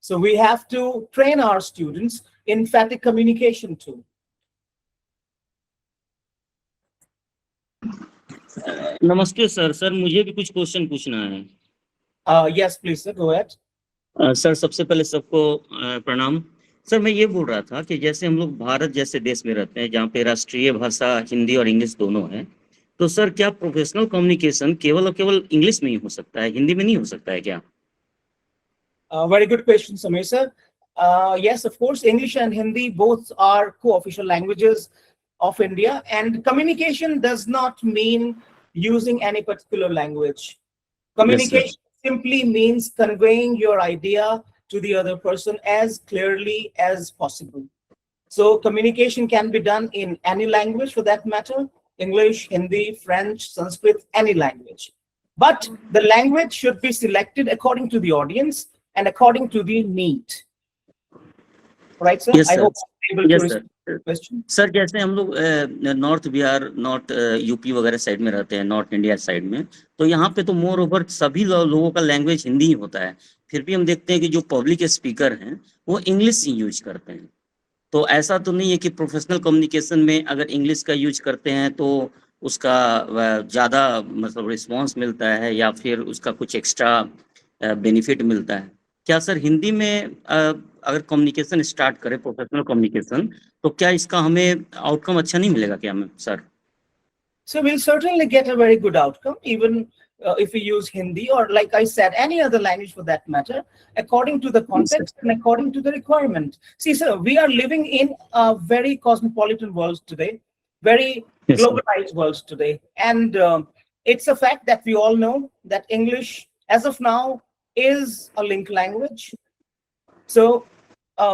So we have to train our students in emphatic communication too. नमस्ते sir मुझे भी कुछ question पूछना है. Yes, please, sir, go ahead. Sir सबसे पहले सबको प्रणाम. सर मैं ये बोल रहा था कि जैसे हम लोग भारत जैसे देश में रहते हैं जहाँ पे राष्ट्रीय भाषा हिंदी और इंग्लिश दोनों है, तो सर क्या प्रोफेशनल कम्युनिकेशन केवल और केवल इंग्लिश में ही हो सकता है, हिंदी में नहीं हो सकता है क्या? Very good question, Samir sir. Yes, of course, English and Hindi both are co-official languages of India, and communication does not mean using any particular language. Communication simply means conveying your idea to the other person as clearly as possible. So communication can be done in any language for that matter, English, Hindi, French, Sanskrit, any language. But the language should be selected according to the audience and according to the need. Right, sir? Yes, I sir. hope I'm able to yes respond to sir the question. Sir जैसे हम लोग north Bihar north UP वगैरह side में रहते हैं, north India side में, तो यहाँ पे तो मोर ओवर सभी लोगों का लैंग्वेज हिंदी ही होता है। फिर भी हम देखते हैं कि जो पब्लिक स्पीकर हैं वो इंग्लिश ही यूज करते हैं। तो ऐसा तो नहीं है कि प्रोफेशनल कम्युनिकेशन में अगर इंग्लिश का यूज करते हैं तो उसका ज़्यादा मतलब रिस्पॉन्स मिलता है या फिर उसका कुछ एक्स्ट्रा बेनिफिट मिलता है? क्या सर हिंदी में अगर कम्युनिकेशन स्टार्ट करें प्रोफेशनल कम्युनिकेशन, तो क्या इसका हमें आउटकम अच्छा नहीं मिलेगा क्या हमें sir? So we'll certainly get a very good outcome, even if we use Hindi or, like I said, any other language for that matter, according to the context and according to the requirement. See, sir, we are living in a very cosmopolitan world today, very Yes, sir. globalized world today. And it's a fact that we all know that English, as of now, is a link language. So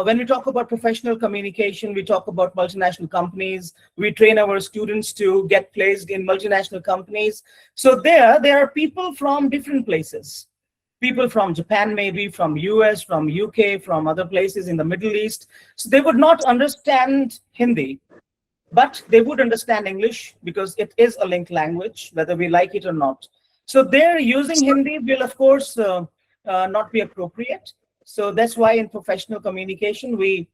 when we talk about professional communication, we talk about multinational companies. We train our students to get placed in multinational companies. So there are people from different places. People from Japan, maybe from US, from UK, from other places in the Middle East. So they would not understand Hindi, but they would understand English because it is a linked language, whether we like it or not. So their using Hindi will, of course, not be appropriate. So that's why in professional communication, we,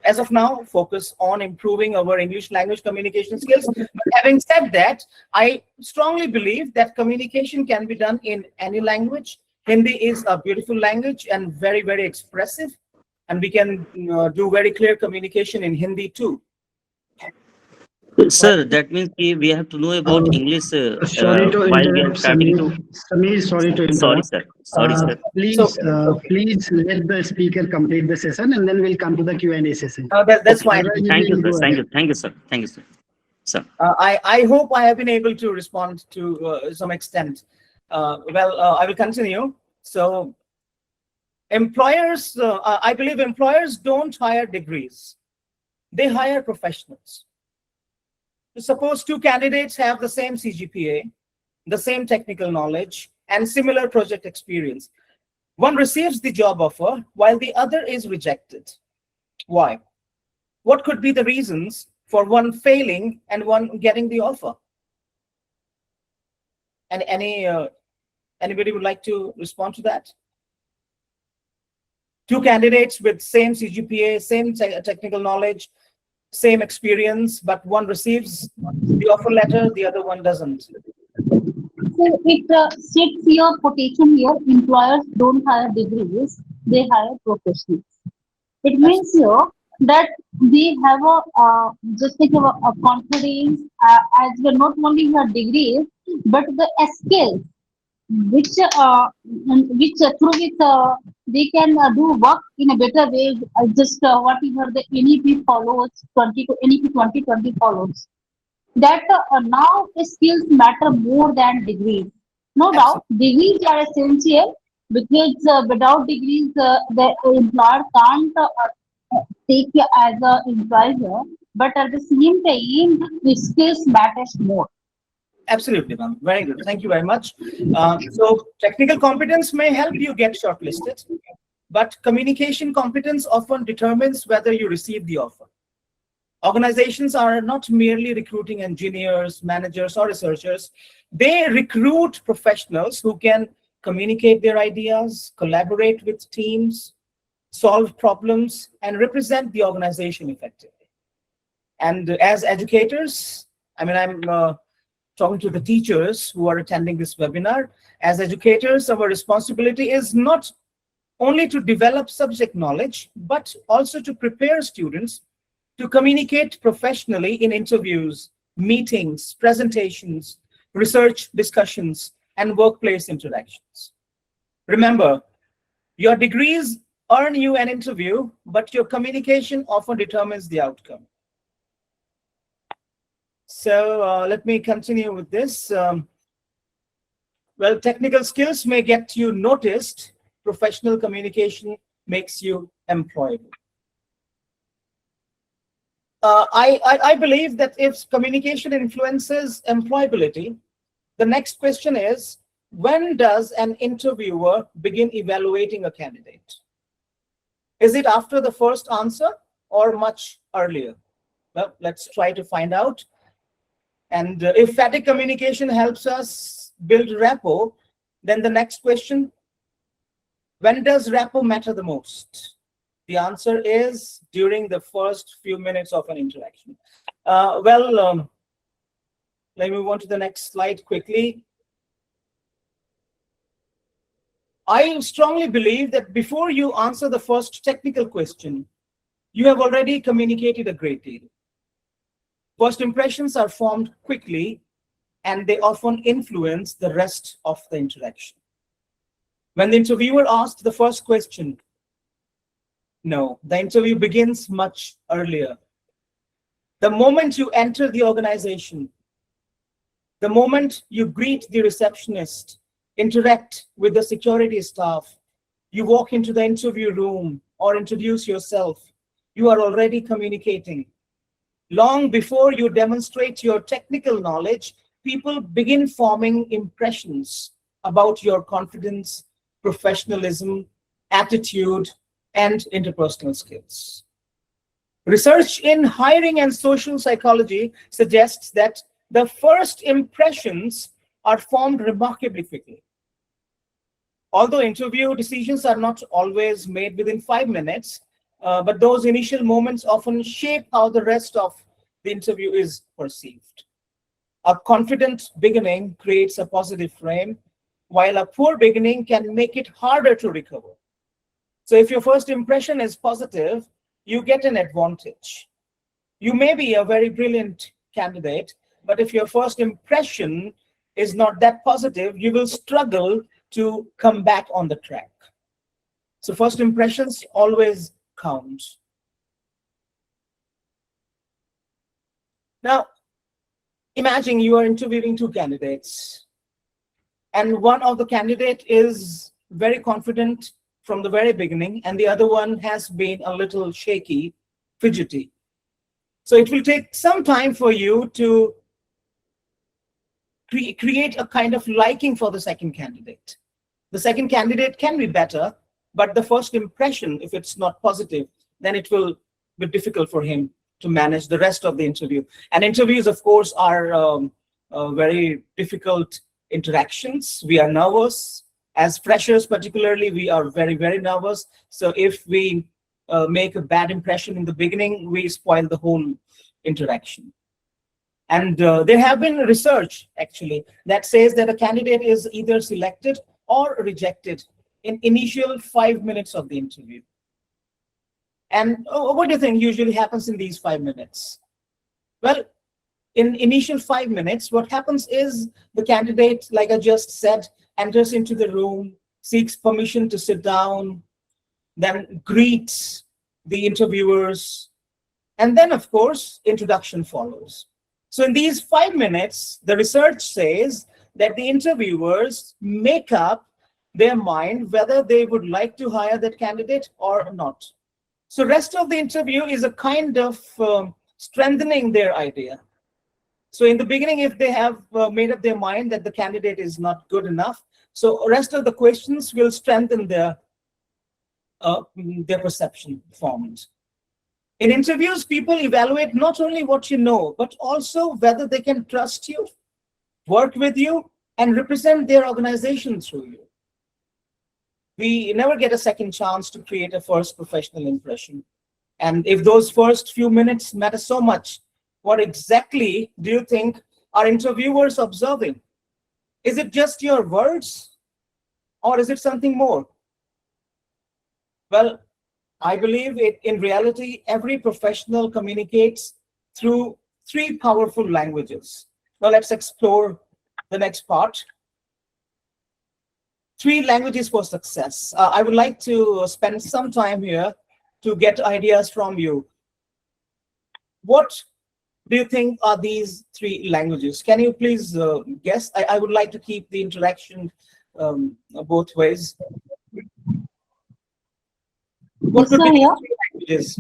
as of now, focus on improving our English language communication skills. But having said that, I strongly believe that communication can be done in any language. Hindi is a beautiful language and very, very expressive. And we can do very clear communication in Hindi too. Sir, that means we have to know about English Sorry to while we are interrupt, starting Sameer. to. Sameer, sorry to Sorry, interrupt. sir. Sorry, sir. Please, okay. please let the speaker complete the session, and then we'll come to the Q&A session. That's fine. Otherwise, Thank you, we'll sir. go Thank ahead. you. Thank you, sir. Thank you, sir. Sir. I hope I have been able to respond to some extent. I will continue. So employers, I believe employers don't hire degrees. They hire professionals. Suppose two candidates have the same CGPA, the same technical knowledge, and similar project experience. One receives the job offer while the other is rejected. Why? What could be the reasons for one failing and one getting the offer? And anybody would like to respond to that? Two candidates with same CGPA, same technical knowledge, same experience, but one receives the offer letter, the other one doesn't. So it states your quotation here, employers don't hire degrees, they hire professionals. It means here that we have a just like a confidence as well, not only her degrees, but the skills which through which they can do work in a better way. Just whatever the NEP follows, 20 to NEP 2020 follows. That now skills matter more than degrees. No doubt, degrees are essential because without degrees, the employer can't take you as an employer. But at the same time, the skills matters more. Absolutely, ma'am. Very good. Thank you very much. So technical competence may help you get shortlisted, but communication competence often determines whether you receive the offer. Organizations are not merely recruiting engineers, managers, or researchers. They recruit professionals who can communicate their ideas, collaborate with teams, solve problems, and represent the organization effectively. And as educators, I mean, I'm talking to the teachers who are attending this webinar. As educators, our responsibility is not only to develop subject knowledge, but also to prepare students to communicate professionally in interviews, meetings, presentations, research discussions, and workplace interactions. Remember, your degrees earn you an interview, but your communication often determines the outcome. So let me continue with this. Well, technical skills may get you noticed. Professional communication makes you employable. I believe that if communication influences employability, the next question is, when does an interviewer begin evaluating a candidate? Is it after the first answer, or much earlier? Well, let's try to find out. And if phatic communication helps us build rapport, then the next question, when does rapport matter the most? The answer is during the first few minutes of an interaction. Let me move on to the next slide quickly. I strongly believe that before you answer the first technical question, you have already communicated a great deal. First impressions are formed quickly, and they often influence the rest of the interaction. When the interviewer asks the first question, no, the interview begins much earlier. The moment you enter the organization, the moment you greet the receptionist, interact with the security staff, you walk into the interview room or introduce yourself, you are already communicating. Long before you demonstrate your technical knowledge, people begin forming impressions about your confidence, professionalism, attitude, and interpersonal skills. Research in hiring and social psychology suggests that the first impressions are formed remarkably quickly. Although interview decisions are not always made within 5 minutes, but those initial moments often shape how the rest of the interview is perceived. A confident beginning creates a positive frame, while a poor beginning can make it harder to recover. So if your first impression is positive, you get an advantage. You may be a very brilliant candidate, but if your first impression is not that positive, you will struggle to come back on the track. So first impressions always count. Now, imagine you are interviewing two candidates, and one of the candidate is very confident from the very beginning, and the other one has been a little shaky, fidgety. So it will take some time for you to create a kind of liking for the second candidate. The second candidate can be better, but the first impression, if it's not positive, then it will be difficult for him to manage the rest of the interview. And interviews, of course, are very difficult interactions. We are nervous. As freshers, particularly, we are very, very nervous. So if we make a bad impression in the beginning, we spoil the whole interaction. And there have been research, actually, that says that a candidate is either selected or rejected in initial 5 minutes of the interview. And what do you think usually happens in these 5 minutes? Well, in initial 5 minutes, what happens is the candidate, like I just said, enters into the room, seeks permission to sit down, then greets the interviewers, and then, of course, introduction follows. So in these 5 minutes, the research says that the interviewers make up their mind whether they would like to hire that candidate or not. So rest of the interview is a kind of strengthening their idea. So in the beginning, if they have made up their mind that the candidate is not good enough, so rest of the questions will strengthen their perception formed. In interviews, people evaluate not only what you know, but also whether they can trust you, work with you, and represent their organization through you. We never get a second chance to create a first professional impression. And if those first few minutes matter so much, what exactly do you think are interviewers observing? Is it just your words, or is it something more? Well, I believe in reality, every professional communicates through 3 powerful languages. Now let's explore the next part. 3 languages for success. I would like to spend some time here to get ideas from you. What do you think are these 3 languages? Can you please guess? I would like to keep the interaction both ways. What would be the 3 languages?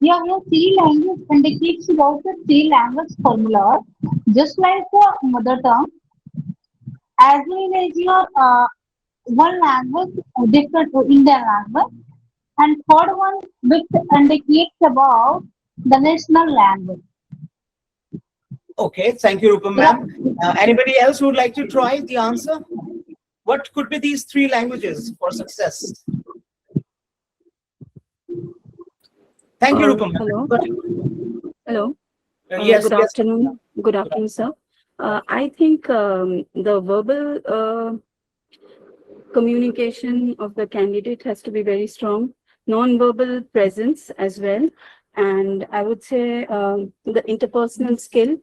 Yeah, 3 language indicates about the 3 language formula, just like the mother tongue. As well as your one language different to Indian language, and third one which indicates about the national language. Okay, thank you, Rupam ma'am. Anybody else who would like to try the answer? What could be these three languages for success? Thank you, Rupam ma'am. Hello. Got it. Hello. Yes, Good yes. afternoon. Good afternoon, sir. I think the verbal communication of the candidate has to be very strong, non-verbal presence as well, and I would say the interpersonal skill.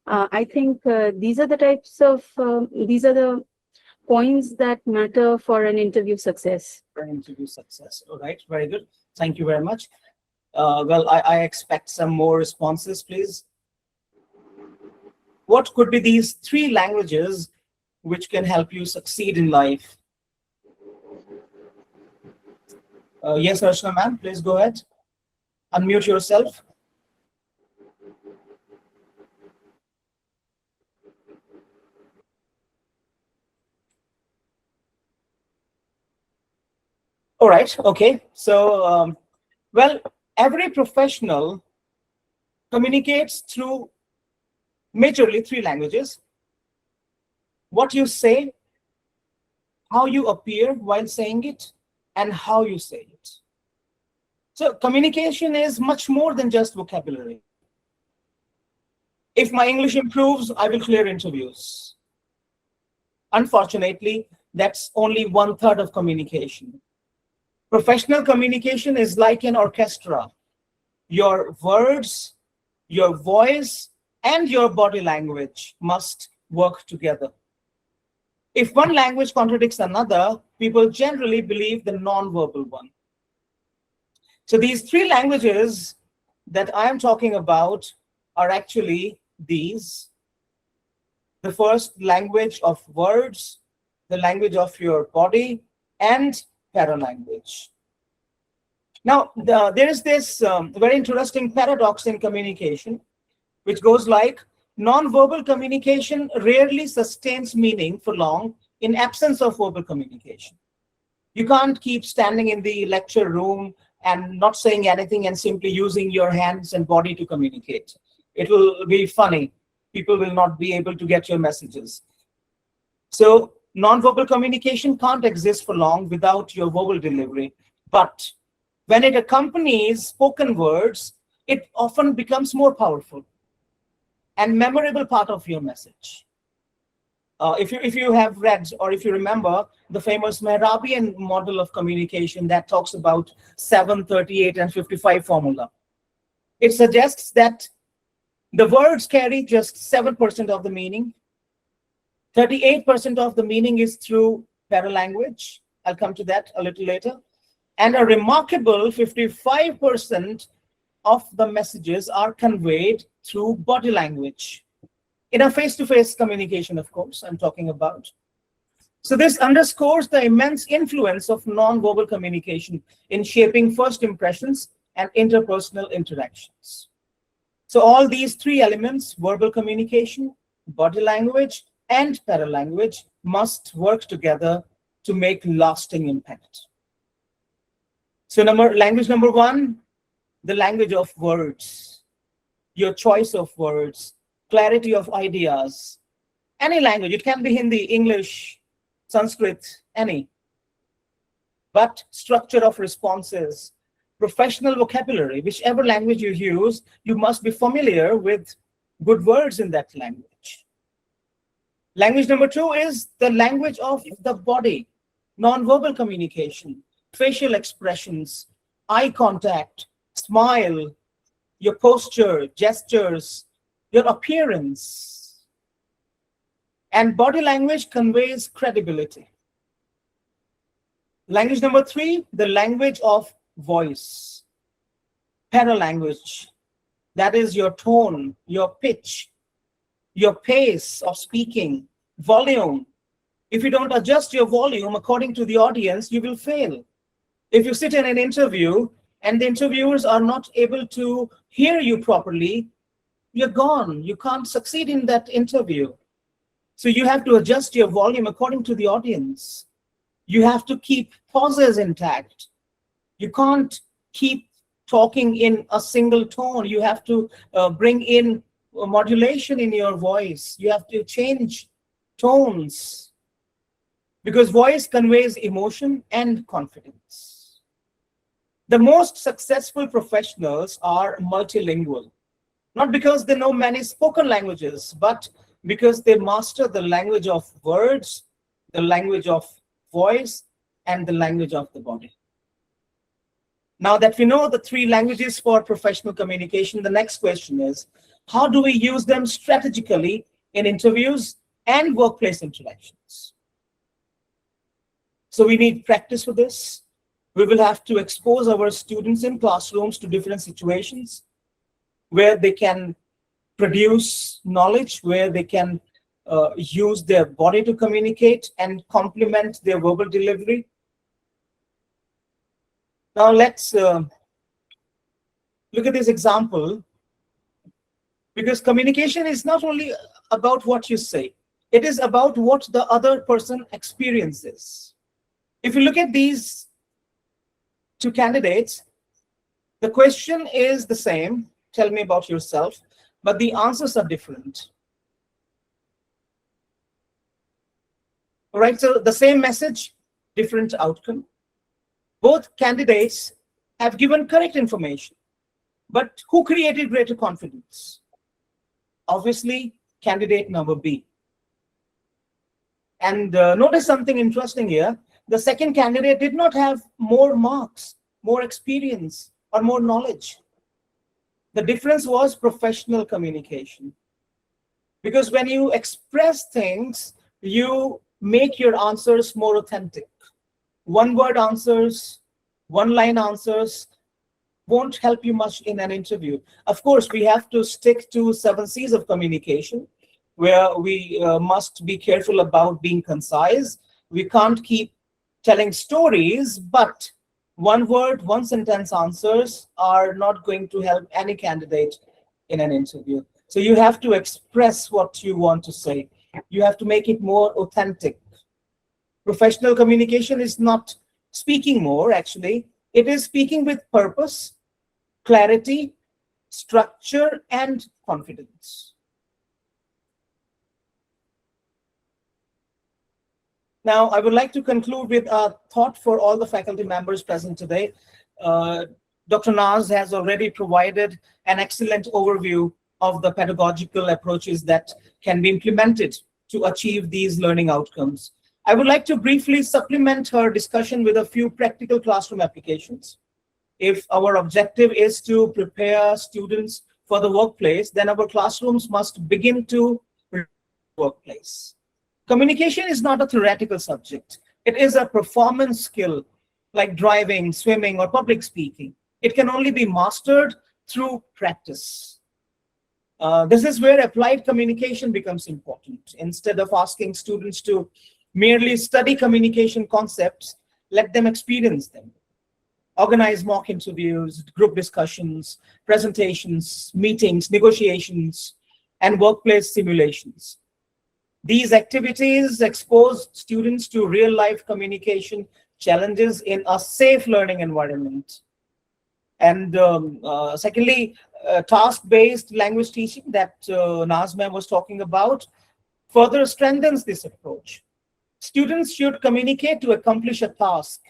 I think these are the types of these are the points that matter for an interview success. For an interview success. All right, very good. Thank you very much. Well, I expect some more responses, please. What could be these three languages which can help you succeed in life? Yes, Archana ma'am, please go ahead. Unmute yourself. All right, okay. So, well, every professional communicates through majorly three languages: what you say, how you appear while saying it, and how you say it. So communication is much more than just vocabulary. If my English improves, I will clear interviews. Unfortunately, that's only 1/3 of communication. Professional communication is like an orchestra. Your words, your voice, and your body language must work together. If one language contradicts another, people generally believe the non-verbal one. So these three languages that I am talking about are actually these. The first, language of words, the language of your body, and paralanguage. Now, there is this very interesting paradox in communication, which goes like, non-verbal communication rarely sustains meaning for long in absence of verbal communication. You can't keep standing in the lecture room and not saying anything and simply using your hands and body to communicate. It will be funny. People will not be able to get your messages. So non-verbal communication can't exist for long without your verbal delivery. But when it accompanies spoken words, it often becomes more powerful and memorable part of your message. If you have read or if you remember the famous Mehrabian model of communication that talks about 7, 38, and 55 formula, it suggests that the words carry just 7% of the meaning. 38% of the meaning is through paralanguage. I'll come to that a little later. And a remarkable 55% of the messages are conveyed through body language. In a face-to-face communication, of course, I'm talking about. So this underscores the immense influence of non-verbal communication in shaping first impressions and interpersonal interactions. So all these three elements, verbal communication, body language, and paralanguage, must work together to make lasting impact. So language number one, the language of words, your choice of words, clarity of ideas, any language. It can be Hindi, English, Sanskrit, any. But structure of responses, professional vocabulary, whichever language you use, you must be familiar with good words in that language. Language number two is the language of the body, non-verbal communication, facial expressions, eye contact, smile, your posture, gestures, your appearance. And body language conveys credibility. Language number three, the language of voice, paralanguage. That is your tone, your pitch, your pace of speaking, volume. If you don't adjust your volume according to the audience, you will fail. If you sit in an interview and the interviewers are not able to hear you properly, you're gone. You can't succeed in that interview. So you have to adjust your volume according to the audience. You have to keep pauses intact. You can't keep talking in a single tone. You have to bring in modulation in your voice. You have to change tones, because voice conveys emotion and confidence. The most successful professionals are multilingual, not because they know many spoken languages, but because they master the language of words, the language of voice, and the language of the body. Now that we know the three languages for professional communication, the next question is, how do we use them strategically in interviews and workplace interactions? So we need practice for this. We will have to expose our students in classrooms to different situations where they can produce knowledge, where they can use their body to communicate and complement their verbal delivery. Now let's look at this example, because communication is not only about what you say, it is about what the other person experiences. If you look at these two candidates, the question is the same, tell me about yourself, but the answers are different. All right, so the same message, different outcome. Both candidates have given correct information, but who created greater confidence? Obviously, candidate number B. And notice something interesting here. The second candidate did not have more marks, more experience, or more knowledge. The difference was professional communication. Because when you express things, you make your answers more authentic. One-word answers, one-line answers won't help you much in an interview. Of course, we have to stick to 7 C's of communication, where we must be careful about being concise. We can't keep telling stories, but one-word, one-sentence answers are not going to help any candidate in an interview. So you have to express what you want to say. You have to make it more authentic. Professional communication is not speaking more, actually. It is speaking with purpose, clarity, structure, and confidence. Now, I would like to conclude with a thought for all the faculty members present today. Dr. Naaz has already provided an excellent overview of the pedagogical approaches that can be implemented to achieve these learning outcomes. I would like to briefly supplement her discussion with a few practical classroom applications. If our objective is to prepare students for the workplace, then our classrooms must begin to workplace. Communication is not a theoretical subject. It is a performance skill like driving, swimming, or public speaking. It can only be mastered through practice. This is where applied communication becomes important. Instead of asking students to merely study communication concepts, let them experience them. Organize mock interviews, group discussions, presentations, meetings, negotiations, and workplace simulations. These activities expose students to real-life communication challenges in a safe learning environment. And secondly, task-based language teaching that Naaz ma'am was talking about further strengthens this approach. Students should communicate to accomplish a task,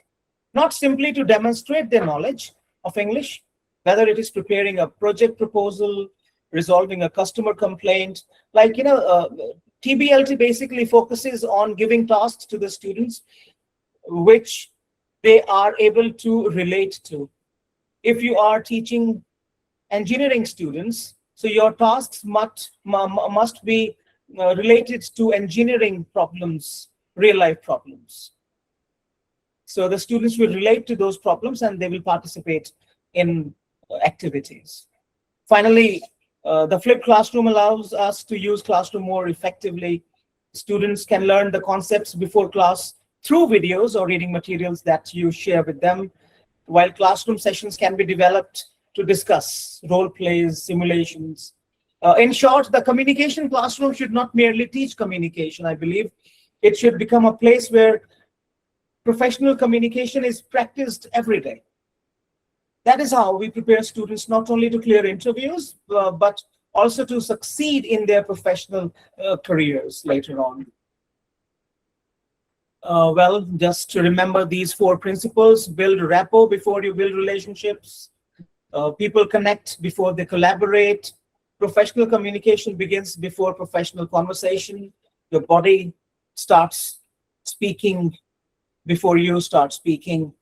not simply to demonstrate their knowledge of English, whether it is preparing a project proposal, resolving a customer complaint. Like, TBLT basically focuses on giving tasks to the students which they are able to relate to. If you are teaching engineering students, so your tasks must be related to engineering problems, real-life problems. So the students will relate to those problems and they will participate in activities. Finally, the flipped classroom allows us to use classroom more effectively. Students can learn the concepts before class through videos or reading materials that you share with them, while classroom sessions can be developed to discuss role plays, simulations. In short, the communication classroom should not merely teach communication, I believe. It should become a place where professional communication is practiced every day. That is how we prepare students not only to clear interviews, but also to succeed in their professional careers later on. Well, just to remember these 4 principles: build rapport before you build relationships. People connect before they collaborate. Professional communication begins before professional conversation. Your body starts speaking before you start speaking.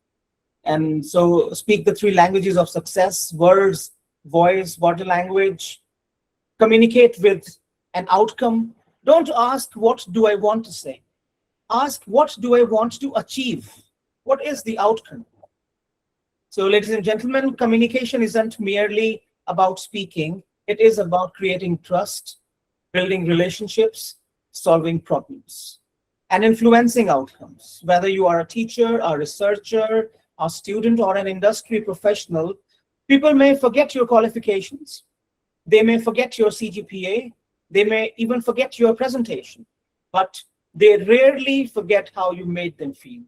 And so speak the 3 languages of success: words, voice, body language. Communicate with an outcome. Don't ask, what do I want to say? Ask, what do I want to achieve? What is the outcome? So, ladies and gentlemen, communication isn't merely about speaking. It is about creating trust, building relationships, solving problems, and influencing outcomes. Whether you are a teacher, a researcher, a student, or an industry professional, people may forget your qualifications. They may forget your CGPA. They may even forget your presentation, but they rarely forget how you made them feel.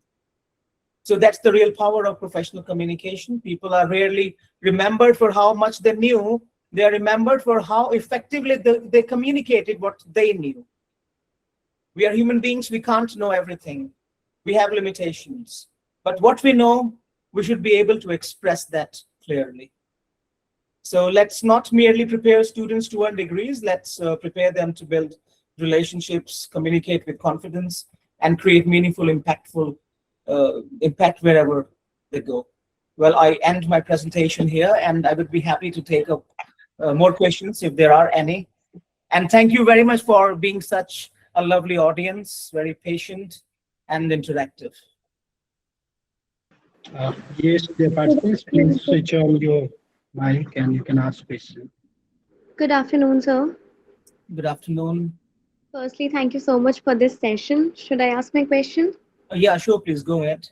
So that's the real power of professional communication. People are rarely remembered for how much they knew. They are remembered for how effectively they communicated what they knew. We are human beings. We can't know everything. We have limitations. But what we know, we should be able to express that clearly. So let's not merely prepare students to earn degrees. Let's prepare them to build relationships, communicate with confidence, and create meaningful, impactful impact wherever they go. Well, I end my presentation here, and I would be happy to take up more questions if there are any. And thank you very much for being such a lovely audience, very patient and interactive. Yes, dear participants, please switch on your mic and you can ask questions. Good afternoon, sir. Good afternoon. Firstly, thank you so much for this session. Should I ask my question? Yeah, sure, please go ahead.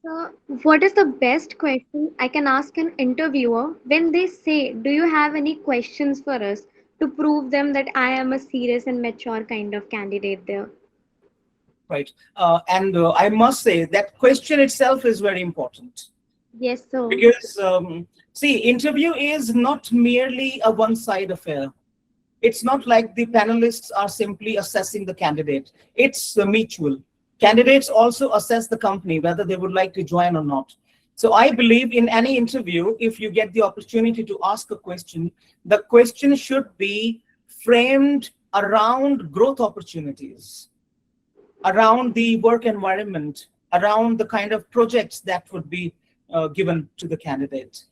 Sir, what is the best question I can ask an interviewer when they say, do you have any questions for us, to prove them that I am a serious and mature kind of candidate there? Right. And I must say that question itself is very important. Yes, sir. Because, see, interview is not merely a one-side affair. It's not like the panelists are simply assessing the candidate. It's mutual. Candidates also assess the company, whether they would like to join or not. So I believe in any interview, if you get the opportunity to ask a question, the question should be framed around growth opportunities, around the work environment, around the kind of projects that would be given to the candidate.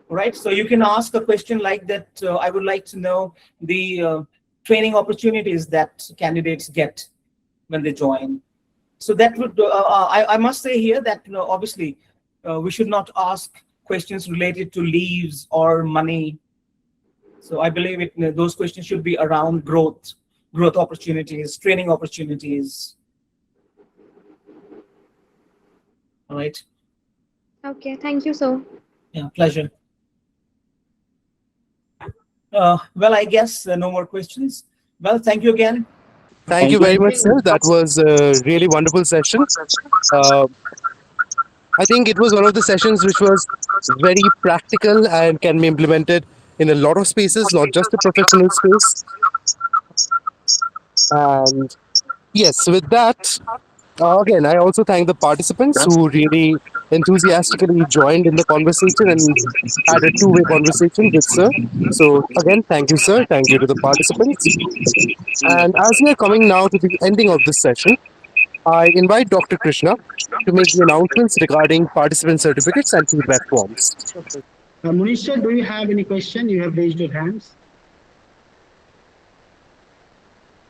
Right, so you can ask a question like that. I would like to know the training opportunities that candidates get when they join. So that would, I must say here that obviously we should not ask questions related to leaves or money. So I believe those questions should be around growth opportunities, training opportunities. All right. Okay, thank you, sir. Yeah, pleasure. Well, I guess no more questions. Well, thank you again. Thank you very much, sir. That was a really wonderful session. I think it was one of the sessions which was very practical and can be implemented in a lot of spaces, not just the professional space. And yes, with that, again, I also thank the participants who really enthusiastically joined in the conversation and had a two-way conversation with sir. So again, thank you, sir. Thank you to the participants. And as we are coming now to the ending of this session, I invite Dr. Krishna to make the announcements regarding participant certificates and feedback forms. Munisha, do you have any question? You have raised your hands.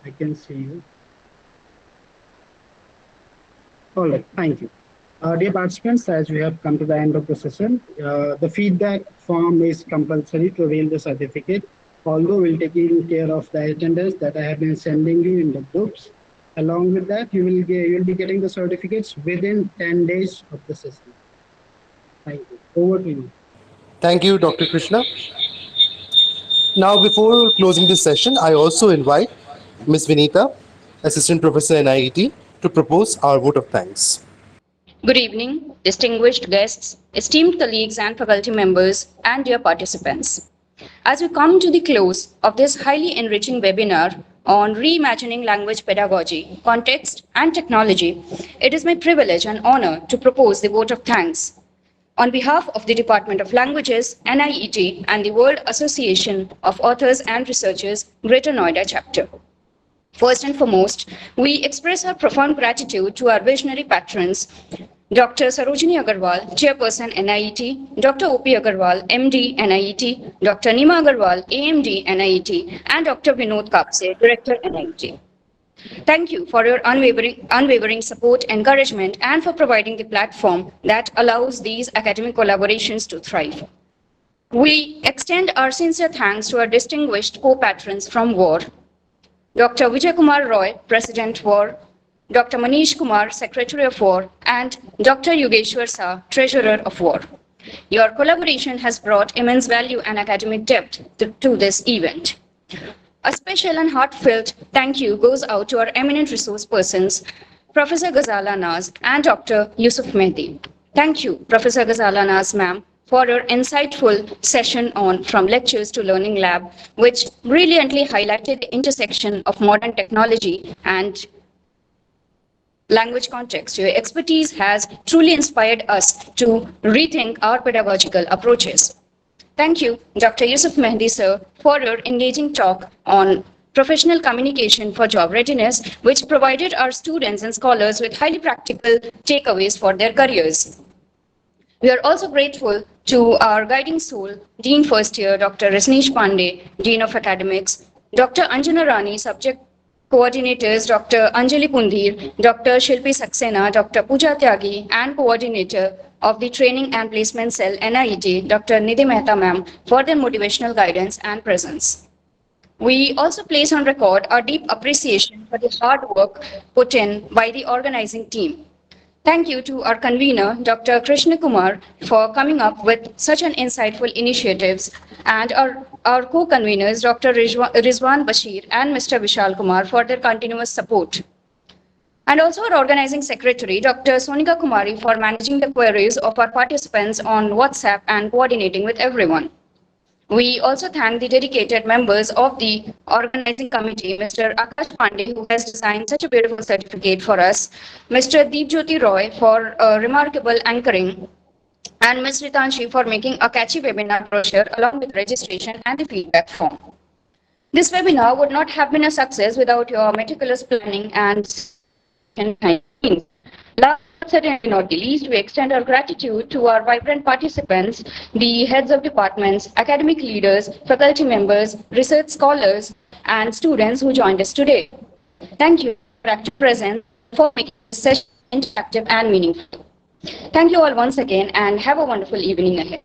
I can see you. All right, thank you. Dear participants, as we have come to the end of the session, the feedback form is compulsory to avail the certificate, although we'll taking care of the attendance that I have been sending you in the groups. Along with that, you'll be getting the certificates within 10 days of the session. Thank you. Over to you. Thank you, Dr. Krishna. Now, before closing this session, I also invite Ms. Vinita, Assistant Professor in NIET, to propose our vote of thanks. Good evening, distinguished guests, esteemed colleagues and faculty members, and dear participants. As we come to the close of this highly enriching webinar on reimagining language pedagogy, context, and technology, it is my privilege and honor to propose the vote of thanks. On behalf of the Department of Languages, NIET, and the World Association of Authors and Researchers, Greater Noida Chapter. First and foremost, we express our profound gratitude to our visionary patrons, Dr. Sarojini Agarwal, Chairperson NIET, Dr. O.P. Agarwal, MD NIET, Dr. Nima Agarwal, AMD NIET, and Dr. Vinod Kapse, Director NIET. Thank you for your unwavering support, encouragement, and for providing the platform that allows these academic collaborations to thrive. We extend our sincere thanks to our distinguished co-patrons from WAR, Dr. Vijay Kumar Roy, President WAR, Dr. Manish Kumar, Secretary of WAR, and Dr. Yogeshwar Shah, Treasurer of WAR. Your collaboration has brought immense value and academic depth to this event. A special and heartfelt thank you goes out to our eminent resource persons, Professor Ghazala Naaz and Dr. Yusuf Mehdi. Thank you, Professor Ghazala Naaz, ma'am, for your insightful session on From Lectures to Learning Lab, which brilliantly highlighted the intersection of modern technology and language context. Your expertise has truly inspired us to rethink our pedagogical approaches. Thank you, Dr. Yusuf Mehdi, sir, for your engaging talk on professional communication for job readiness, which provided our students and scholars with highly practical takeaways for their careers. We are also grateful to our guiding soul, Dean First Year, Dr. Rasneesh Pandey, Dean of Academics, Dr. Anjana Rani, Subject Coordinators, Dr. Anjali Pundhir, Dr. Shilpi Saxena, Dr. Pooja Tyagi, and Coordinator of the Training and Placement Cell, NIET, Dr. Nidhi Mehta ma'am, for their motivational guidance and presence. We also place on record our deep appreciation for the hard work put in by the organizing team. Thank you to our convener, Dr. Krishna Kumar, for coming up with such an insightful initiatives, and our co-conveners, Dr. Rizwan Bashir and Mr. Vishal Kumar, for their continuous support. And also our organizing secretary, Dr. Sonika Kumari, for managing the queries of our participants on WhatsApp and coordinating with everyone. We also thank the dedicated members of the organizing committee, Mr. Akash Pandey, who has designed such a beautiful certificate for us, Mr. Deep Jyoti Roy for remarkable anchoring, and Ms. Ritanshi for making a catchy webinar brochure along with registration and the feedback form. This webinar would not have been a success without your meticulous planning and last but certainly not the least, we extend our gratitude to our vibrant participants, the heads of departments, academic leaders, faculty members, research scholars, and students who joined us today. Thank you for your active presence for making this session interactive and meaningful. Thank you all once again, and have a wonderful evening ahead.